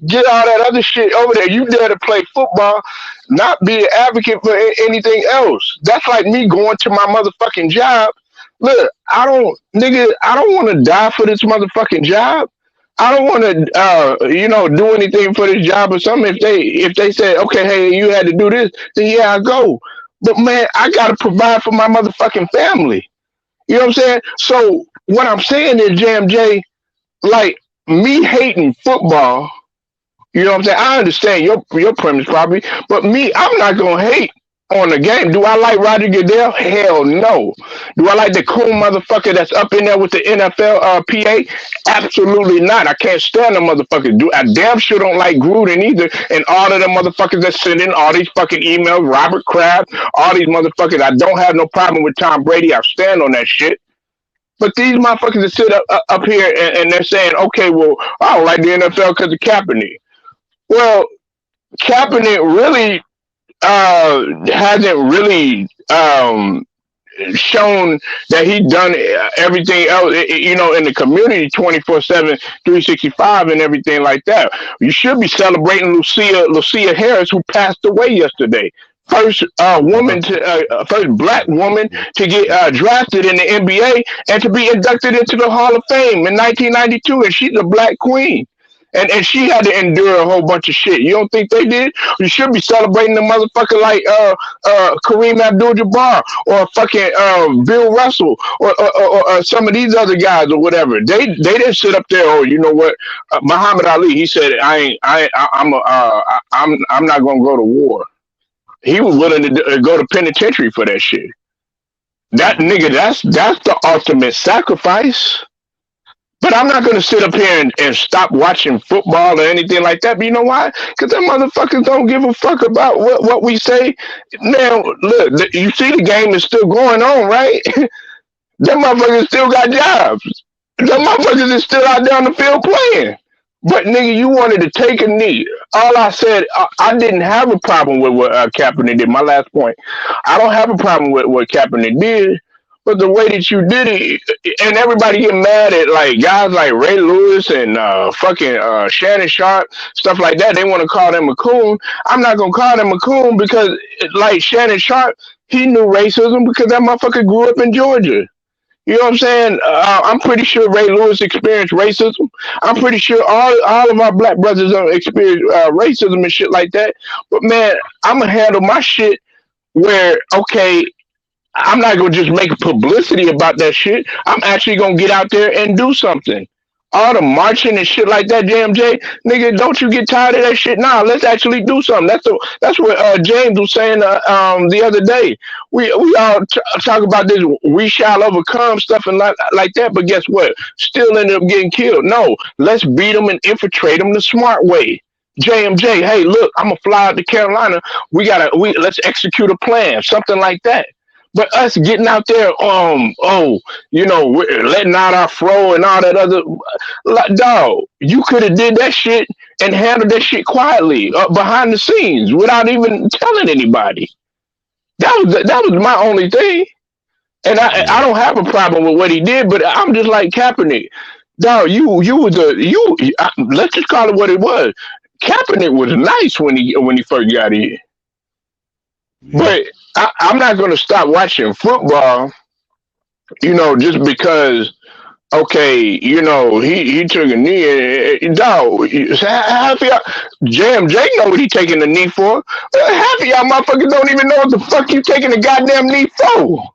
Get all that other shit over there. You dare to play football, not be an advocate for anything else. That's like me going to my motherfucking job. Look, I don't want to die for this motherfucking job. I don't want to, do anything for this job or something. If they say, okay, hey, you had to do this, then yeah, I go. But man, I gotta provide for my motherfucking family. You know what I'm saying? So what I'm saying is, JMJ, like me hating football. You know what I'm saying? I understand your premise probably, but me, I'm not gonna hate on the game. Do I like Roger Goodell? Hell no. Do I like the cool motherfucker that's up in there with the NFL PA? Absolutely not. I can't stand the motherfucker. I damn sure don't like Gruden either. And all of the motherfuckers that send in all these fucking emails, Robert Kraft, all these motherfuckers. I don't have no problem with Tom Brady. I stand on that shit. But these motherfuckers that sit up here and they're saying, okay, well, I don't like the NFL because of Kaepernick. Well, Kaepernick really hasn't really shown that he done everything else, in the community 24/7, 365 and everything like that. You should be celebrating Lucia Harris, who passed away yesterday. First first black woman to get drafted in the NBA and to be inducted into the Hall of Fame in 1992, and she's a black queen. And she had to endure a whole bunch of shit. You don't think they did? You should be celebrating the motherfucker like Kareem Abdul-Jabbar or fucking Bill Russell or some of these other guys or whatever. They didn't sit up there. Oh, you know what? Muhammad Ali. He said, I'm not gonna go to war. He was willing to go to penitentiary for that shit. That nigga, that's the ultimate sacrifice. But I'm not going to sit up here and stop watching football or anything like that. But you know why? Because them motherfuckers don't give a fuck about what we say. Now, look, you see the game is still going on, right? Them motherfuckers still got jobs. Them motherfuckers is still out there on the field playing. But, nigga, you wanted to take a knee. All I said, I didn't have a problem with what Kaepernick did. My last point. I don't have a problem with what Kaepernick did. But the way that you did it, and everybody get mad at like guys like Ray Lewis and fucking Shannon Sharp, stuff like that. They want to call them a coon. I'm not gonna call them a coon because, like Shannon Sharp, he knew racism because that motherfucker grew up in Georgia. You know what I'm saying? I'm pretty sure Ray Lewis experienced racism. I'm pretty sure all of our black brothers experience racism and shit like that. But man, I'm gonna handle my shit where okay. I'm not going to just make publicity about that shit. I'm actually going to get out there and do something. All the marching and shit like that, JMJ, nigga, don't you get tired of that shit? Nah, let's actually do something. That's what James was saying the other day. We all talk about this, we shall overcome stuff and like that, but guess what? Still ended up getting killed. No, let's beat them and infiltrate them the smart way. JMJ, hey, look, I'm going to fly out to Carolina. Let's execute a plan, something like that. But us getting out there, letting out our fro and all that other, dog, you could have did that shit and handled that shit quietly behind the scenes without even telling anybody. That was my only thing. And I don't have a problem with what he did, but I'm just like Kaepernick. Dog, let's just call it what it was. Kaepernick was nice when he first got in. But I'm not going to stop watching football, just because, okay, he took a knee. Dog, half of y'all, JMJ know what he taking the knee for. Half of y'all motherfuckers don't even know what the fuck you taking the goddamn knee for.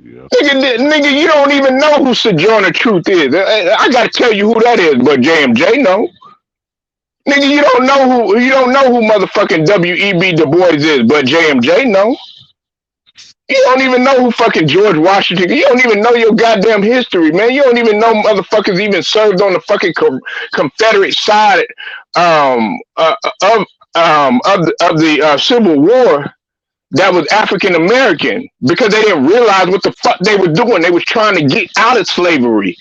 Yeah. Nigga, you don't even know who Sojourner Truth is. I got to tell you who that is, but JMJ know. Nigga, you don't know who motherfucking W.E.B. Du Bois is, but JMJ know. You don't even know who fucking George Washington. You don't even know your goddamn history, man. You don't even know motherfuckers even served on the fucking Confederate side of the Civil War that was African American because they didn't realize what the fuck they were doing. They was trying to get out of slavery,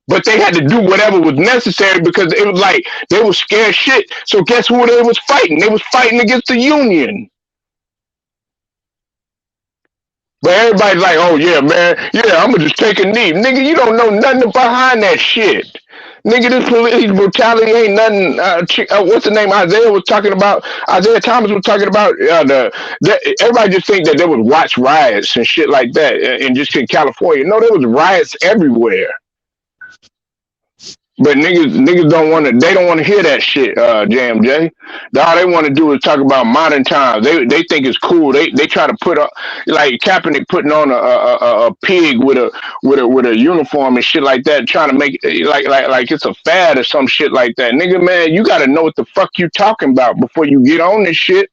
but they had to do whatever was necessary because it was like they were scared shit. So guess who they was fighting? They was fighting against the Union. But everybody's like, oh yeah, man, yeah, I'm gonna just take a knee. Nigga, you don't know nothing behind that shit. Nigga, this police brutality ain't nothing. What's the name? Isaiah Thomas was talking about. Everybody just think that there was watch riots and shit like that, and just in California. No, there was riots everywhere. But niggas don't want to. They don't want to hear that shit, JMJ. All they want to do is talk about modern times. They think it's cool. They try to put up like Kaepernick putting on a pig with a uniform and shit like that, trying to make it like it's a fad or some shit like that. Nigga, man, you got to know what the fuck you talking about before you get on this shit.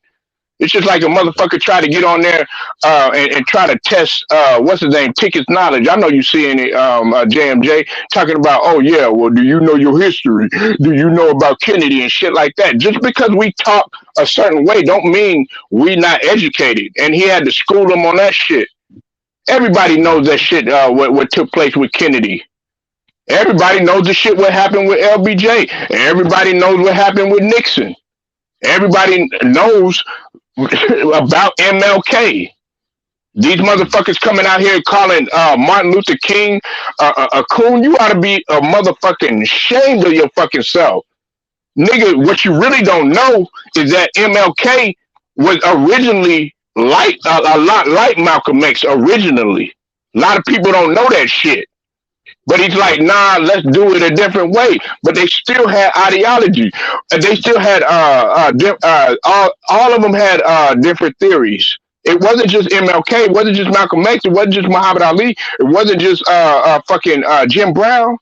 It's just like a motherfucker try to get on there and try to test what's his name, Ticket's knowledge. I know you seeing it, JMJ, talking about, oh yeah, well, do you know your history? Do you know about Kennedy and shit like that? Just because we talk a certain way don't mean we not educated. And he had to school them on that shit. Everybody knows that shit, what took place with Kennedy. Everybody knows the shit what happened with LBJ. And everybody knows what happened with Nixon. Everybody knows about MLK. These motherfuckers coming out here calling Martin Luther King a coon. You ought to be a motherfucking ashamed of your fucking self. Nigga, what you really don't know is that MLK was originally like a lot like Malcolm X originally. A lot of people don't know that shit. But he's like, nah, let's do it a different way. But they still had ideology. They still had all of them had different theories. It wasn't just MLK. It wasn't just Malcolm X. It wasn't just Muhammad Ali. It wasn't just fucking Jim Brown.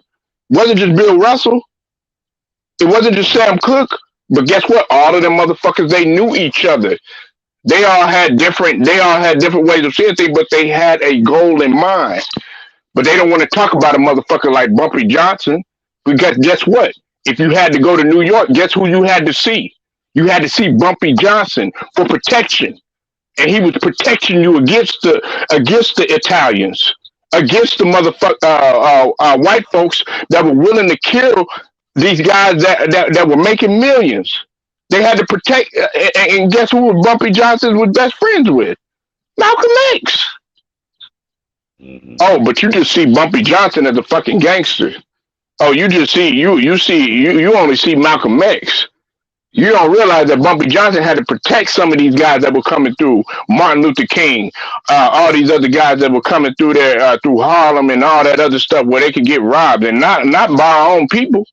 It wasn't just Bill Russell. It wasn't just Sam Cooke. But guess what? All of them motherfuckers, they knew each other. They all had different ways of seeing things, but they had a goal in mind. But they don't want to talk about a motherfucker like Bumpy Johnson. Because guess what? If you had to go to New York, guess who you had to see? You had to see Bumpy Johnson for protection. And he was protecting you against the Italians, against the motherfucker white folks that were willing to kill these guys that were making millions. They had to protect, and guess who Bumpy Johnson was best friends with? Malcolm X. Mm-hmm. Oh, but you just see Bumpy Johnson as a fucking gangster. Oh, you just see you only see Malcolm X. You don't realize that Bumpy Johnson had to protect some of these guys that were coming through. Martin Luther King, all these other guys that were coming through there through Harlem and all that other stuff where they could get robbed, and not by our own people.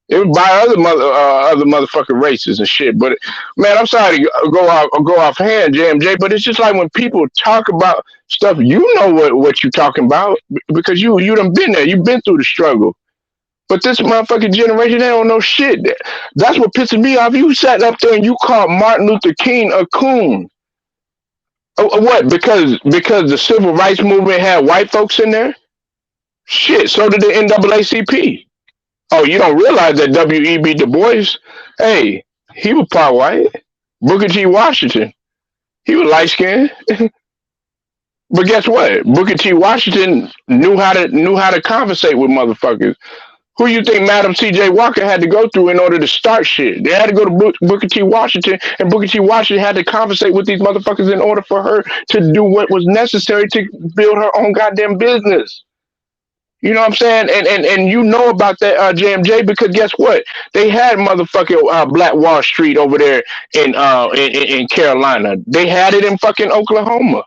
It was by other motherfucking races and shit. But man, I'm sorry to go off hand, JMJ. But it's just like when people talk about stuff, you know what you talking about because you done been there. You've been through the struggle. But this motherfucking generation, they don't know shit. That's what pisses me off. You sat up there and you called Martin Luther King a coon. What? Because the civil rights movement had white folks in there? Shit. So did the NAACP. Oh, you don't realize that W.E.B. Du Bois, hey, he was part white. Booker T. Washington, he was light skinned. But guess what? Booker T. Washington knew how to conversate with motherfuckers. Who you think Madam C.J. Walker had to go through in order to start shit? They had to go to Booker T. Washington, and Booker T. Washington had to conversate with these motherfuckers in order for her to do what was necessary to build her own goddamn business. You know what I'm saying? And you know about that, JMJ, because guess what? They had motherfucking Black Wall Street over there in Carolina. They had it in fucking Oklahoma.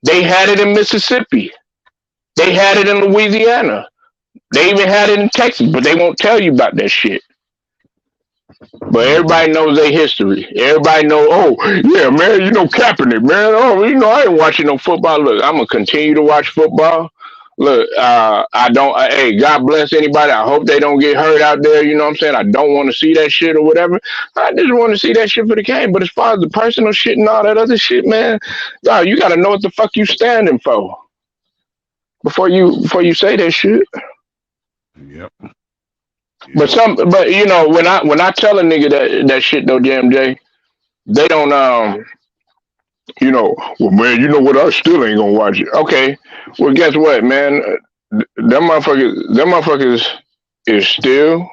They had it in Mississippi. They had it in Louisiana. They even had it in Texas, but they won't tell you about that shit. But everybody knows their history. Everybody know, oh, yeah, man, you know Kaepernick, man. Oh, you know, I ain't watching no football. Look, I'm going to continue to watch football. Look, I don't. Hey, God bless anybody. I hope they don't get hurt out there. You know what I'm saying? I don't want to see that shit or whatever. I just want to see that shit for the game. But as far as the personal shit and all that other shit, man, dog, you got to know what the fuck you standing for before you say that shit. Yep. But you know, when I tell a nigga that shit though, JMJ, they don't you know, well, man, you know what? I still ain't gonna watch it. Okay, well, guess what, man? Them motherfuckers is still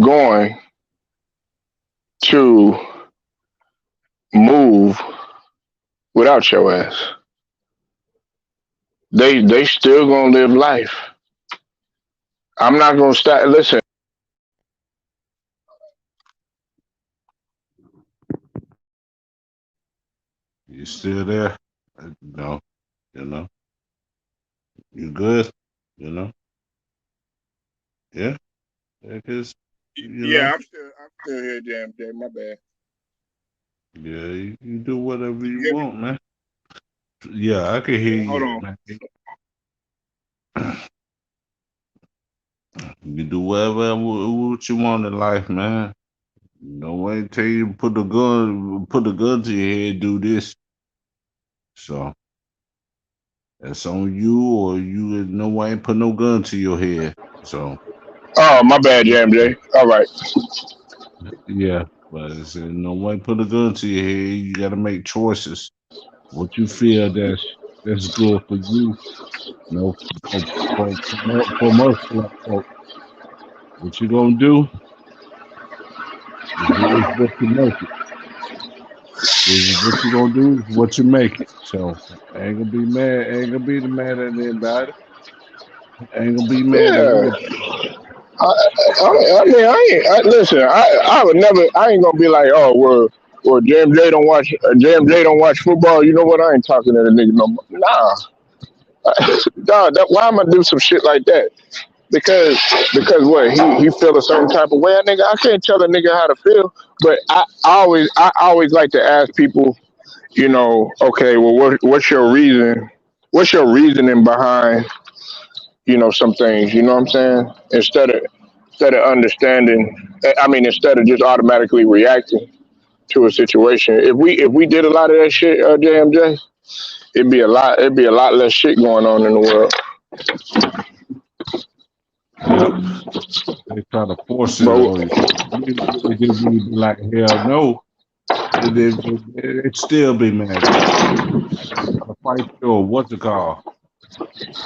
going to move without your ass. They still gonna live life. I'm not gonna stop. Listen, You still there? No. You know. You good? You know. Yeah. Because you know. yeah, I'm still here, JMJ. My bad. Yeah. You do whatever Can you you hear me? want, man. Yeah, I can hear Hold you, on. man. You do whatever what you want in life, man. No one tell you to put the gun to your head, do this. So that's on you, or you no one ain't put no gun to your head. So Oh, my bad, JMJ. All right. yeah, but it's, no one put a gun to your head. You got to make choices. What you feel that's good for you. You know, for most black folk, what you gonna do is what you make it. Is what you gonna do is what you make it. So I ain't gonna be mad. I ain't gonna be mad at anybody. I ain't gonna be mad at Yeah. anybody. I mean, listen. I would never. I ain't gonna be like, oh, well, JMJ don't watch. JMJ don't watch football. You know what? I ain't talking to the nigga no more. Nah, dog. Why am I do some shit like that? Because what he feel a certain type of way. Nigga, I can't tell a nigga how to feel. But I always like to ask people. You know, okay, well, what's your reason? What's your reasoning behind some things? You know what I'm saying? Instead of understanding, I mean, instead of just automatically reacting to a situation. If we did a lot of that shit, JMJ, it'd be a lot less shit going on in the world. Yep, they try to force it But on you. It just be like hell no. It still be mad at you. Try to fight you or what's it called?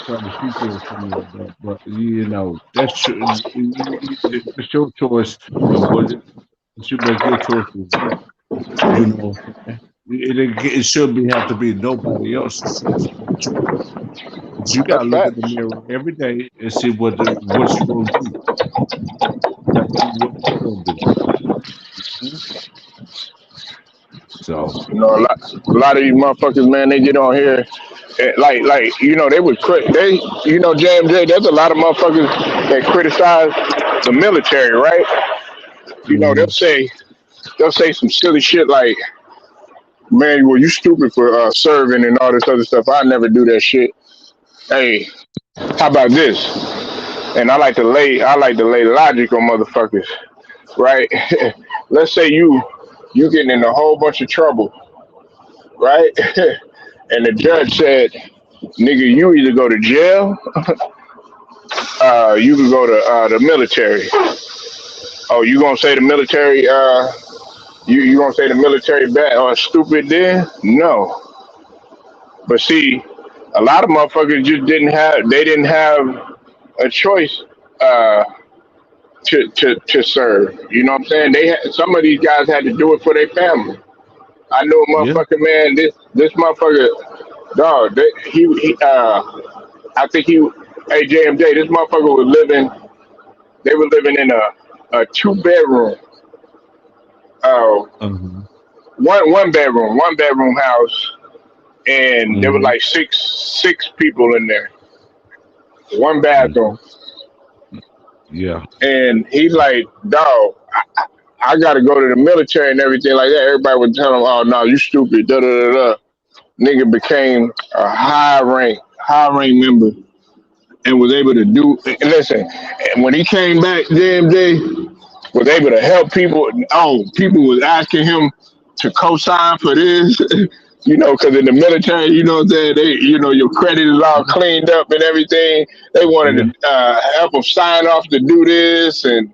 Try to shoot you or something like that. But you know, that's your choice. And what you make your choices. You know, it should be have to be nobody else's choice but yours. But you gotta that's look in the facts. mirror every day and see what you gonna do. You gotta see what you gonna do. Mhm. So A lot of these motherfuckers, man, they get on here. Like they would JMJ. There's a lot of motherfuckers that criticize the military, right? mhm. They'll say some silly shit like, "Man, well, you stupid for serving and all this other stuff. I never do that shit." Hey, how about this? And I like to lay logic on motherfuckers, right? Let's say you getting in a whole bunch of trouble, right? And the judge said, "Nigga, you either go to jail, you can go to the military." Oh, you gonna say the military? You gonna say the military bad or stupid? Then no. But see, a lot of motherfuckers just didn't have a choice uh, to serve. You know what I'm saying? Some of these guys had to do it for their family. I knew a Yeah. motherfucker, man. This motherfucker, dog. I think hey JMJ, this motherfucker was living. They were living in a two bedroom, uh, Mhm. one bedroom house, and there were Mhm. like six people in there, one Mhm. bathroom. Yeah. And he's like, dog, I got to go to the military and everything like that. Everybody would tell him, oh no, you stupid. Da da da da. Nigga became a high rank member and was able to do. And listen, and when he came back, JMJ was able to help people. Oh, people was asking him to co-sign for this. Because in the military, you know what I'm saying, your credit is all cleaned up and everything. They Yeah. wanted to help them sign off to do this and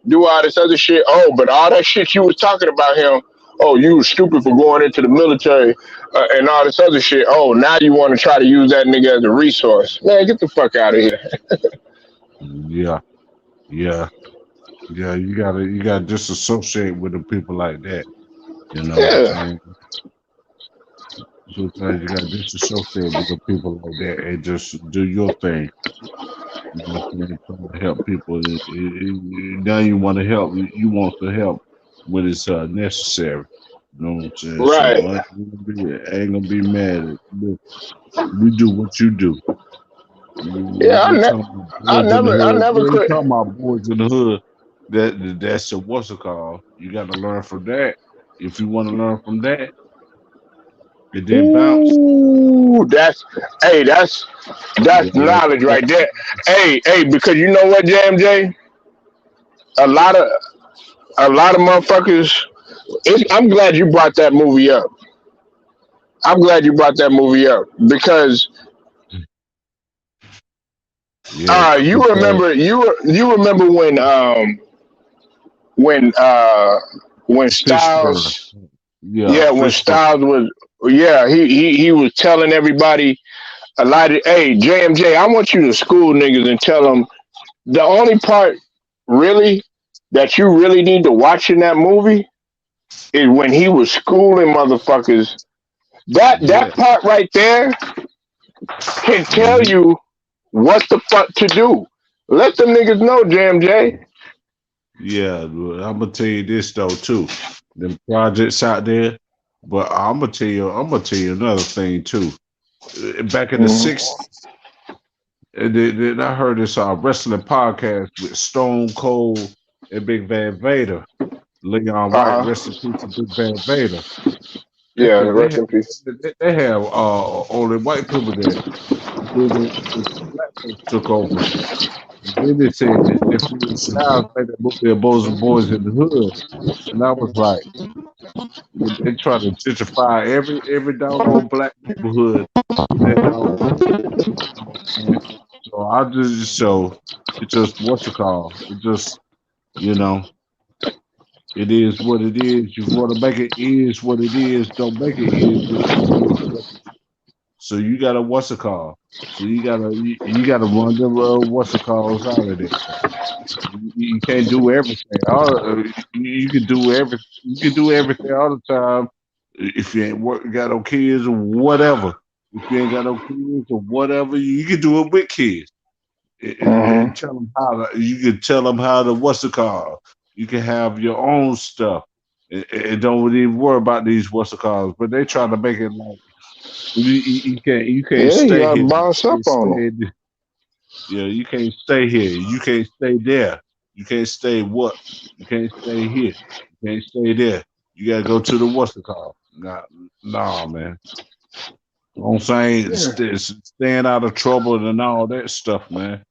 do all this other shit. Oh, but all that shit you was talking about him. Oh, you was stupid for going into the military and all this other shit. Oh, now you want to try to use that nigga as a resource. Man, get the fuck out of here. Yeah. Yeah. Yeah. You gotta disassociate with the people like that. You know what I'm Yeah. saying? Sometimes you gotta disassociate with the people like that and just do your thing. You know what I'm saying? Trying to help people. Now you want to help. You want to help when it's necessary. You know what I'm saying? So Right. I ain't gonna be mad at you. You do what you do. Yeah, You ain't talking about I boys in the never, I hood. never You ain't could. talking about boys in the hood. That's a what's it called? You got to learn from that. If you want to learn from that, and then bounce. Ooh, that's Yeah, knowledge right there. Hey, because you know what, JMJ? A lot of a lot of motherfuckers. I'm glad you brought that movie up. I'm glad you brought that movie up because yeah, you because remember you remember when uh when Fishburne. Styles Yeah, yeah when Fishburne. Styles was yeah he was telling everybody a lot of hey JMJ, I want you to school niggas and tell them the only part really that you really need to watch in that movie is when he was schooling motherfuckers. That Yeah. part right there can tell Hmm. you what the fuck to do. Let them niggas know, JMJ. Yeah, I'm gonna tell you this though too. Them projects out there, but I'm gonna tell you another thing too. Back in the Mm-hmm. '60s, then I heard this wrestling podcast with Stone Cold and Big Van Vader. Leon White, Uh rest in huh. peace, to Big Van Vader. They Yeah, said they rest have in peace. they have only white people there. Then the black folks took over. And then they said if you Styles made that movie of Boys in the Hood, and I was like, they try to gentrify every doggone black neighborhood in that doggone movie. You know what I'm saying? So it just what's it called? It just you know it is what it is. You want to make it is what it is. Don't make it is. So you gotta what's it called? So you gotta run the what's it called out of there. You can't do everything. You can do everything. You can do everything all the time if you ain't got no kids or whatever. If you ain't got no kids or whatever, you can do it with kids. And Mm-hmm. tell them how to. You can tell them how to. What's it called? You can have your own stuff. And don't even worry about these what's it called. But they try to make it like you can't Yeah, you stay gotta here. bounce You up can't on them. stay. Yeah, you can't stay here. You can't stay there. You can't stay what? You can't stay here. You can't stay there. You gotta go to the what's it called? Nah, man. I'm saying staying out of trouble and all that stuff, man.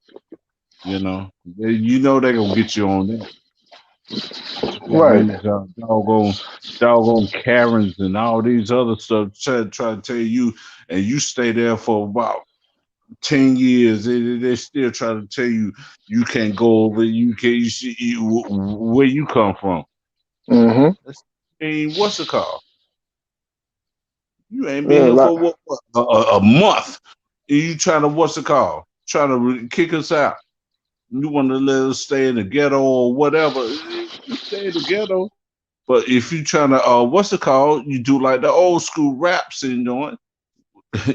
They gonna get you on that. But you got Right. these doggone Karens and all these other stuff try to tell you, and you stay there for about 10 years, they still try to tell you you can't go over. You can't. You see where you come from. Mm-hmm. That's, what's it called? You ain't been Yeah, here like, for what a month. And you trying to what's it called? Trying to kick us out. You want to let us stay in the ghetto or whatever. You stay in the ghetto. But if you trying to what's it called? You do like the old school raps and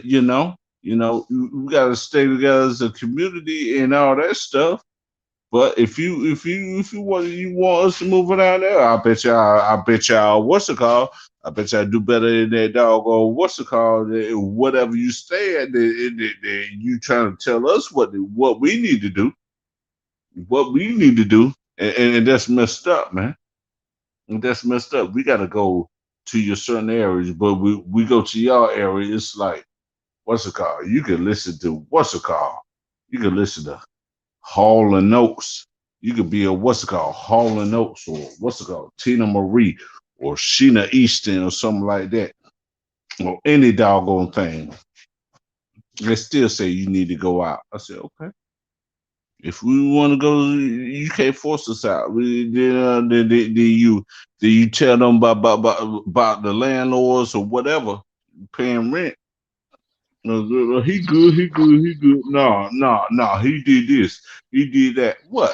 you know, we gotta stay together as a community and all that stuff. But if you want us to move around there, I bet y'all what's it called? I bet y'all do better in that doggone what's it called? Whatever you stay at, you trying to tell us what we need to do, and that's messed up, man. And that's messed up. We gotta go to your certain areas, but we go to your area. It's like what's it called? You can listen to what's it called? You could listen to Hall and Oates. You could be a what's it called, Hall and Oates, or what's it called, Tina Marie, or Sheena Easton, or something like that, or any doggone thing. They still say you need to go out. I said, okay. If we want to go, you can't force us out. Do you tell them about the landlords or whatever paying rent? No, he good, he good, he good. No, he did this, he did that. What?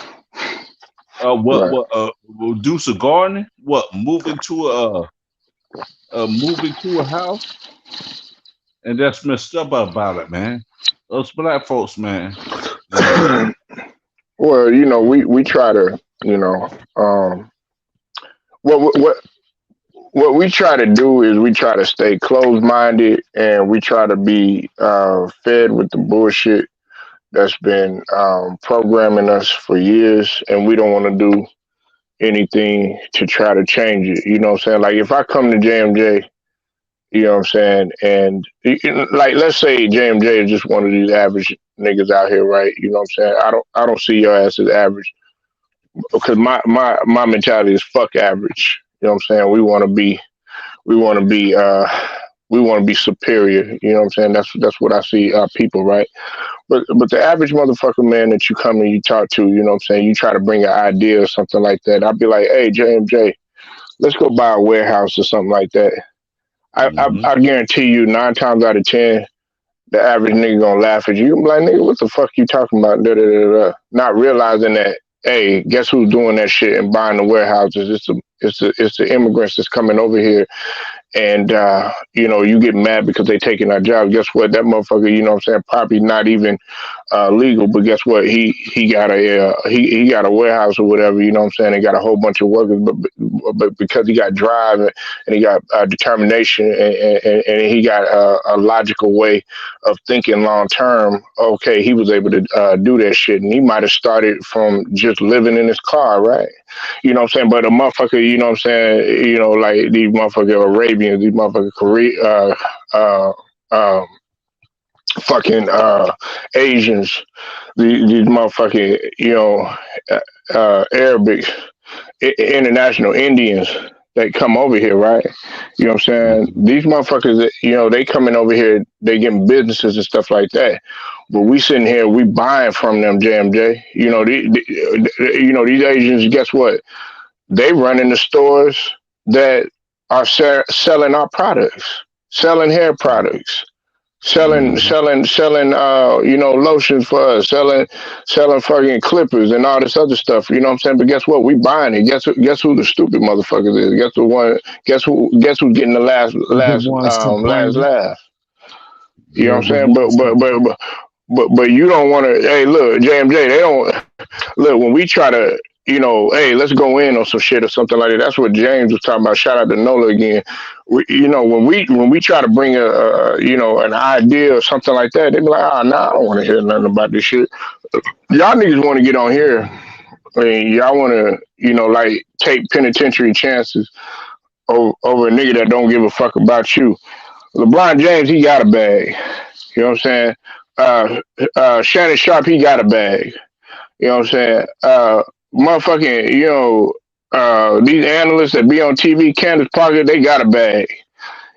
Do some gardening? What? Move into a house? And that's messed up about it, man. Us black folks, man. Well, we try to, what we try to do is we try to stay closed-minded, and we try to be fed with the bullshit that's been programming us for years, and we don't want to do anything to try to change it. You know what I'm saying? Like, if I come to JMJ, you know what I'm saying, and like, let's say JMJ is just one of these average niggas out here, right? You know what I'm saying? I don't see your ass as average, because my mentality is fuck average. You know what I'm saying? We want to be superior. You know what I'm saying? That's what I see people, right? But the average motherfucker, man, that you come and you talk to, you know what I'm saying? You try to bring an idea or something like that. I'll be like, hey, JMJ, let's go buy a warehouse or something like that. I guarantee you 9 times out of 10, the average nigga gonna laugh at you. I'm like, nigga, what the fuck you talking about? Da, da, da, da. Not realizing that, hey, guess who's doing that shit and buying the warehouses? It's the immigrants that's coming over here. And, you get mad because they taking our jobs. Guess what? That motherfucker, you know what I'm saying, probably not even legal, but guess what? He got he got a warehouse or whatever, you know what I'm saying? He got a whole bunch of workers, but because he got drive and he got determination and he got a logical way of thinking long term, okay, he was able to do that shit. And he might have started from just living in his car, right? You know what I'm saying? But a motherfucker, you know what I'm saying, like these motherfucking Arabians, these motherfucking fucking Asians, these motherfucking, Arabic, international Indians that come over here, right? You know what I'm saying? These motherfuckers, they coming over here, they getting businesses and stuff like that. But we sitting here, we buying from them, JMJ. These Asians, guess what? They run in the stores that are selling our products, selling hair products, selling lotions for us, selling fucking clippers and all this other stuff. You know what I'm saying? But guess what? We buying it. Guess who the stupid motherfuckers is? Guess who's getting the last laugh? You know what I'm saying? But you don't want to. Hey, look, JMJ, they don't look when we try to. Hey, let's go in on some shit or something like that. That's what James was talking about. Shout out to Nola again. When we try to bring an idea or something like that, they be like, I don't want to hear nothing about this shit. Y'all niggas want to get on here. I mean, y'all want to, like, take penitentiary chances over a nigga that don't give a fuck about you. LeBron James, he got a bag. You know what I'm saying? Shannon Sharp, he got a bag. You know what I'm saying? Motherfucking, these analysts that be on TV, Candace Parker, they got a bag.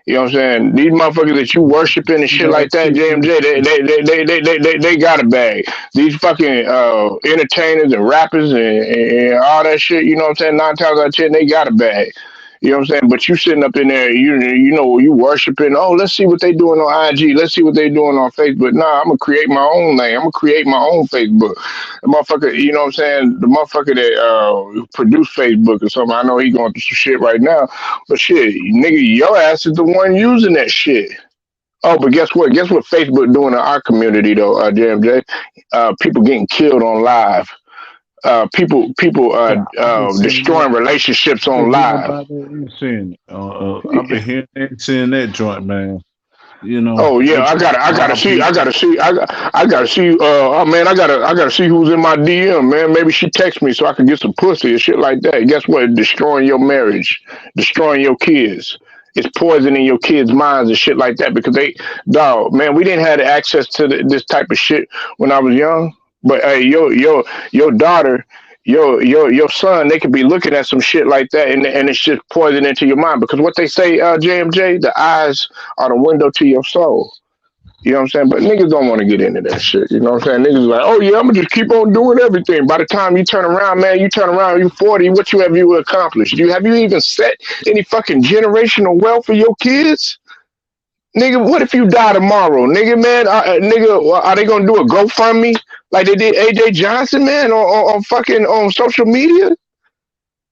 You know what I'm saying? These motherfuckers that you worshiping and shit like that, JMJ, they got a bag. These fucking entertainers and rappers and all that shit, you know what I'm saying? 9 times out of 10, they got a bag. You know what I'm saying? But you sitting up in there, you worshiping, let's see what they doing on IG. Let's see what they doing on Facebook. Nah, I'm going to create my own lane. I'm going to create my own Facebook. The motherfucker, you know what I'm saying? The motherfucker that produced Facebook or something, I know he going through some shit right now. But shit, nigga, your ass is the one using that shit. Oh, but guess what? Guess what Facebook doing in our community, though, JMJ? People getting killed on live. People destroying relationships on live. I've been hearing that, seeing that joint, man. Oh yeah, I gotta see. Oh man, I gotta see who's in my DM, man. Maybe she texts me so I can get some pussy and shit like that. Guess what? Destroying your marriage, destroying your kids. it's poisoning your kids' minds and shit like that because dog, man, we didn't have access to this type of shit when I was young. But hey, your daughter, your son, they could be looking at some shit like that, and it's just poison into your mind because what they say, JMJ, the eyes are the window to your soul. You know what I'm saying? But niggas don't want to get into that shit. You know what I'm saying? Niggas like, oh yeah, I'm gonna just keep on doing everything. By the time you turn around, man, you 40. What have you accomplished? Have you even set any fucking generational wealth for your kids? Nigga, what if you die tomorrow? Nigga, man, are they gonna do a GoFundMe like they did AJ Johnson, man, on fucking on social media?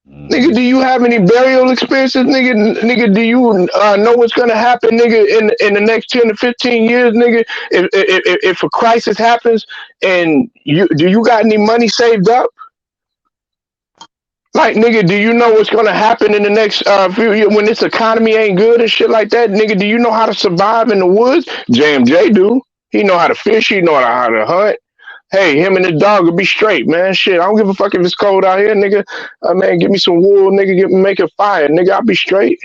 Nigga, do you have any burial experiences, nigga? Do you know what's gonna happen, nigga, in the next 10 to 15 years, nigga? If a crisis happens and do you got any money saved up? Like, nigga, do you know what's gonna happen in the next few years when this economy ain't good and shit like that? Nigga, do you know how to survive in the woods? JMJ do. He know how to fish. He know how to hunt. Hey, him and his dog will be straight, man. Shit, I don't give a fuck if it's cold out here, nigga. Man, give me some wool, nigga. Make a fire, nigga. I'll be straight.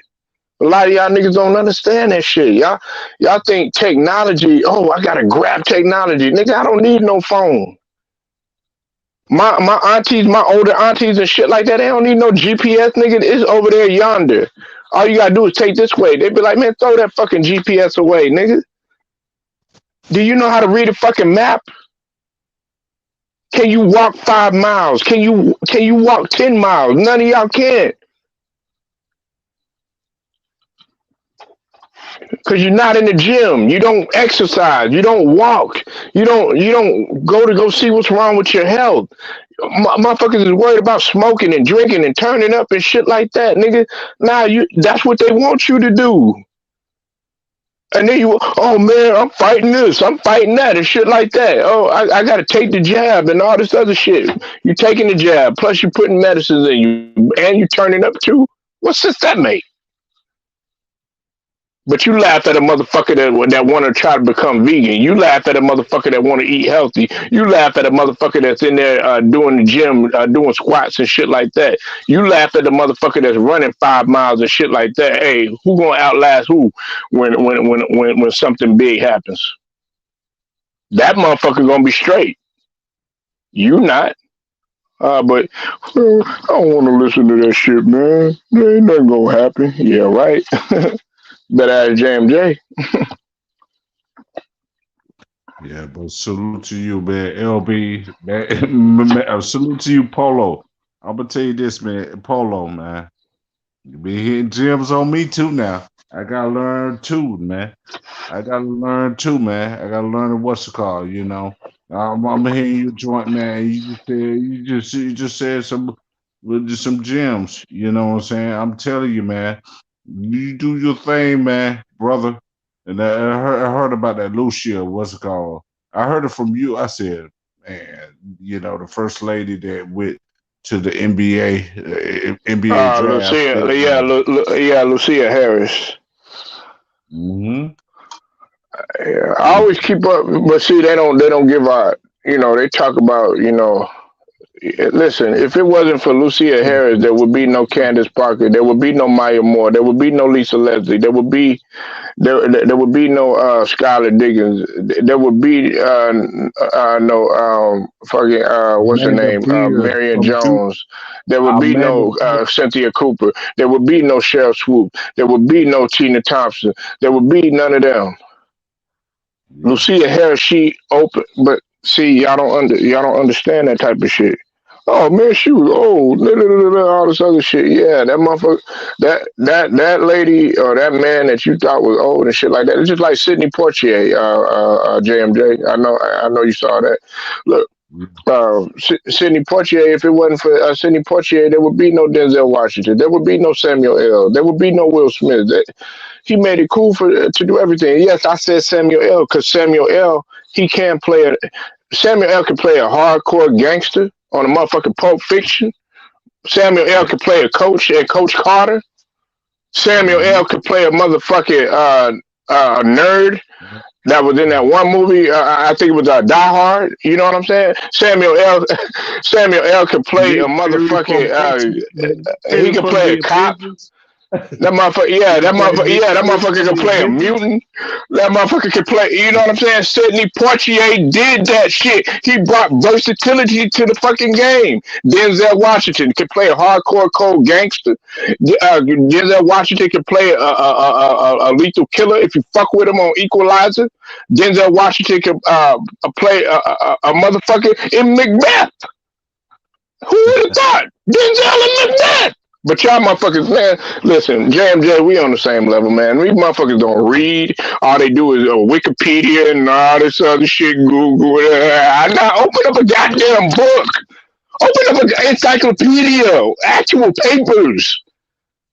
A lot of y'all niggas don't understand that shit. Y'all think technology. Oh, I gotta grab technology, nigga. I don't need no phone. My aunties, my older aunties and shit like that, they don't need no GPS, nigga. It's over there yonder. All you gotta do is take this way. They be like, man, throw that fucking GPS away, nigga. Do you know how to read a fucking map? Can you walk 5 miles? Can you walk 10 miles? None of y'all can. Because you're not in the gym. You don't exercise. You don't walk. You don't go see what's wrong with your health. Motherfuckers is worried about smoking and drinking and turning up and shit like that, nigga. Now that's what they want you to do. And then oh man, I'm fighting this, I'm fighting that, and shit like that. Oh, I gotta take the jab and all this other shit. You taking the jab, plus you putting medicines in you, and you turning up too. What sense that make? But you laugh at a motherfucker that want to try to become vegan. You laugh at a motherfucker that want to eat healthy. You laugh at a motherfucker that's in there doing the gym, doing squats and shit like that. You laugh at the motherfucker that's running 5 miles and shit like that. Hey, who gonna outlast who when something big happens? That motherfucker gonna be straight. You not. But I don't want to listen to that shit, man. There ain't nothing gonna happen. Yeah, right. Better ask JMJ. Yeah, but salute to you, man. LB, man. Salute to you, Polo. I'm gonna tell you this, man. Polo, man. You be hitting gyms on me too now. I gotta learn too, man. I gotta learn what's it called, you know. I'm hearing you joint, man. You just said some gems. You know what I'm saying? I'm telling you, man. You do your thing, man, brother. And I heard about that Lucia, what's it called? I heard it from you. I said, man, you know, the first lady that went to the NBA draft. Lucia, Lucia Harris. Mm-hmm. Yeah, I always keep up, but see, they don't give out. You know, they talk about, you know. Listen, if it wasn't for Lucia Harris, there would be no Candace Parker. There would be no Maya Moore. There would be no Lisa Leslie. There would be no Skylar Diggins. There would be no fucking what's her name, Marion Jones. There would be no Cynthia Cooper. There would be no Cheryl Swoop. There would be no Tina Thompson. There would be none of them. Yeah. Lucia Harris, she open, but see, y'all don't understand that type of shit. Oh man, she was old. All this other shit. Yeah, that motherfucker, that lady or that man that you thought was old and shit like that. It's just like Sidney Poitier, JMJ. I know you saw that. Look, Sidney Poitier. If it wasn't for Sidney Poitier, there would be no Denzel Washington. There would be no Samuel L. There would be no Will Smith. He made it cool to do everything. Yes, I said Samuel L. because Samuel L. Samuel L. can play a hardcore gangster on a motherfucking Pulp Fiction. Samuel L. can play a coach and Coach Carter. Samuel L. could play a motherfucking nerd that was in that one movie. I think it was Die Hard. You know what I'm saying? Samuel L. could play a motherfucking. He could play a cop. That motherfucker, yeah, that motherfucker, yeah, that motherfucker can play a mutant. That motherfucker can play, you know what I'm saying? Sidney Poitier did that shit. He brought versatility to the fucking game. Denzel Washington can play a hardcore cold gangster. Denzel Washington can play a lethal killer if you fuck with him on Equalizer. Denzel Washington can play a motherfucker in Macbeth. Who would have thought? Denzel and Macbeth. But y'all motherfuckers, man, listen, JMJ, we on the same level, man. These motherfuckers don't read. All they do is Wikipedia and all this other shit, Google. Now open up a goddamn book. Open up an encyclopedia, actual papers.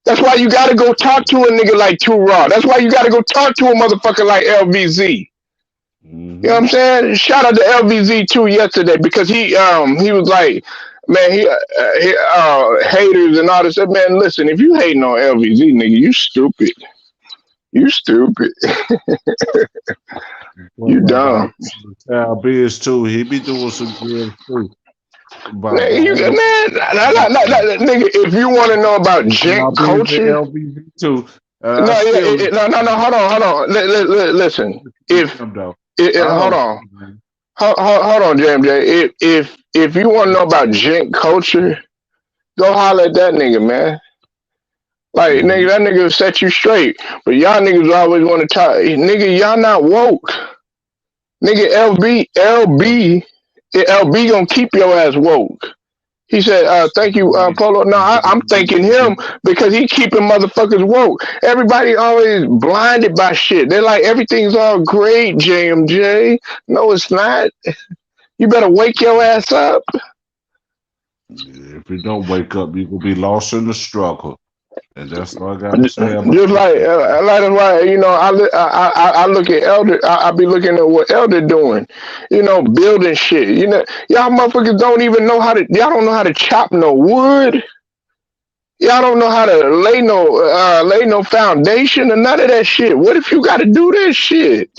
That's why you gotta go talk to a nigga like Too Raw. That's why you gotta go talk to a motherfucker like LVZ. You know what I'm saying? Shout out to LVZ too yesterday because he was like, man, he haters and all this. Man, listen, if you hating on LVZ, nigga, you stupid. You stupid. You dumb. Biz too. He be doing some good too. Man, nigga, if you want to know about jank culture, LVZ too. No, hold on. Listen, hold on, JMJ. If you want to know about jank culture, go holler at that nigga, man. Like, nigga, that nigga will set you straight. But y'all niggas always want to talk. Nigga, y'all not woke. Nigga, LB gonna keep your ass woke. He said, thank you, Polo. No, I'm thanking him because he keeping motherfuckers woke. Everybody always blinded by shit. They're like, everything's all great, JMJ. No, it's not. You better wake your ass up. If you don't wake up, you will be lost in the struggle. And that's what I got to say about just like you know, I look at Elder. I be looking at what Elder doing. You know, building shit. You know, y'all motherfuckers don't even know how to. Y'all don't know how to chop no wood. Y'all don't know how to lay no foundation or none of that shit. What if you got to do that shit?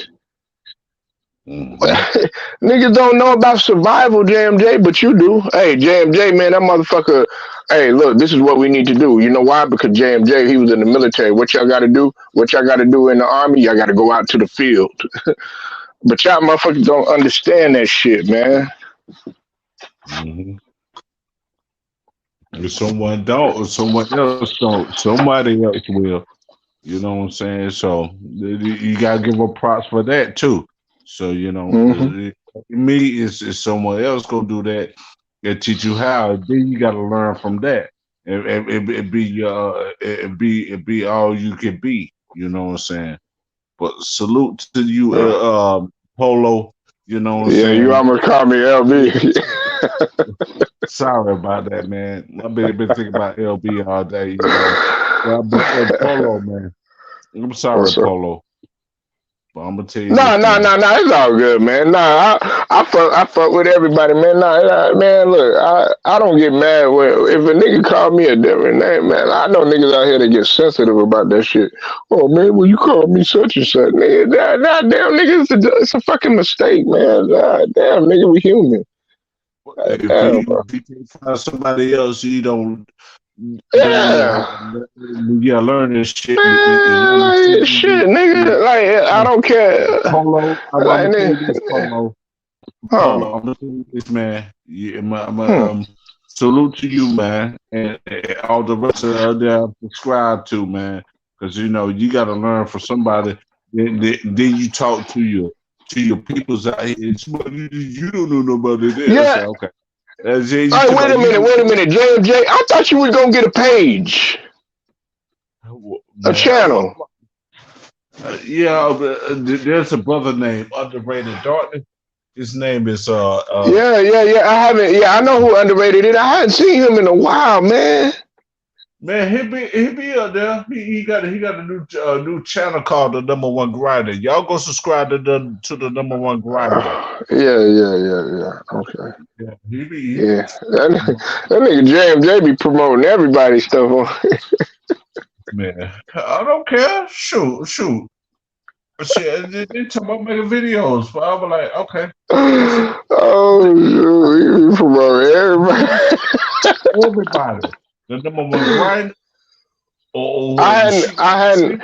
Niggas don't know about survival, JMJ, but you do. Hey, JMJ, man, that motherfucker. Hey, look, this is what we need to do. You know why? Because JMJ, he was in the military. What y'all got to do? What y'all got to do in the army? Y'all got to go out to the field. But y'all motherfuckers don't understand that shit, man. If someone don't, or someone else don't, somebody else will. You know what I'm saying? So you got to give a props for that too. So, you know, me is someone else gonna do that and teach you how. Then you got to learn from that. It be all you can be. You know what I'm saying? But salute to you, Polo. You know what I'm saying? You almost called me LB. Sorry about that, man. I've been thinking about LB all day. You know? Polo, man. I'm sorry, Polo. But I'm gonna tell you. No, it's all good, man. Nah, I fuck with everybody, man. Man, look, I don't get mad if a nigga call me a different name, man. I know niggas out here that get sensitive about that shit. Oh man, well you call me such and such, nigga. Damn, nigga, it's a fucking mistake, man. Damn, nigga, we human. If you can find somebody else, you don't. Learn this shit. Shit, nigga. Like, I don't care. Polo, I'm gonna tell you this, man. Salute to you, man, and all the rest of them subscribe to, man, because you know you got to learn from somebody. Then you talk to your peoples out here. You don't know nobody there. Yeah. So, okay. All right, wait a minute, JMJ. I thought you was gonna get a page, a channel. There's a brother named Underrated Darkness. His name is I haven't. Yeah, I know who Underrated is. I hadn't seen him in a while, man. Man, he be up there. He got a new channel called The Number One Grinder. Y'all go subscribe to the Number One Grinder. Yeah. Okay. Yeah, that nigga JMJ be promoting everybody's stuff on. Man, I don't care. Shoot. Shit, they talk about making videos, but I was like, okay. Oh, shoot, he promoting everybody. Everybody. The Number One Grinder. Oh, I well, hadn't, shit. I hadn't,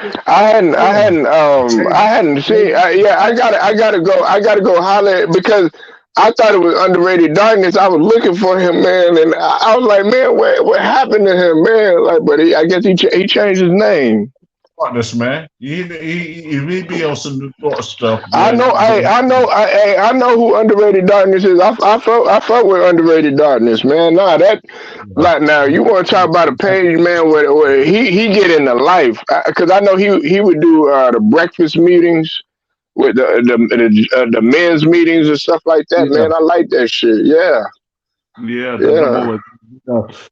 See, yeah, I hadn't seen. Yeah, I gotta go. I gotta go holler because I thought it was underrated darkness. I was looking for him, man, and I was like, man, what happened to him, man? Like, but I guess he changed his name. Partners, man. He be on some new thought stuff, I man. know, I know who underrated darkness is. I fuck with underrated darkness, man. Nah, that Yeah. like now you want to talk about a page, man, where he get into life because I know he would do the breakfast meetings with the men's meetings and stuff like that, Yeah. man. I like that shit. Yeah, Yeah, the number yeah. one.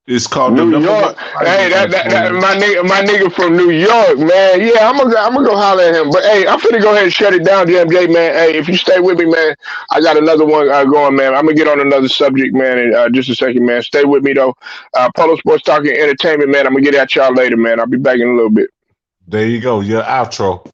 It's called the New number one York. Hey, fighter that for my nigga from New York, man. Yeah, I'm gonna go holler at him. But hey, I'm finna go ahead and shut it down, JMJ, man. Hey, if you stay with me, man, I got another one going, man. I'm gonna get on another subject, man, in just a second, man. Stay with me though. Polo Sports Talking Entertainment, man. I'm gonna get at y'all later, man. I'll be back in a little bit. There you go. Your outro.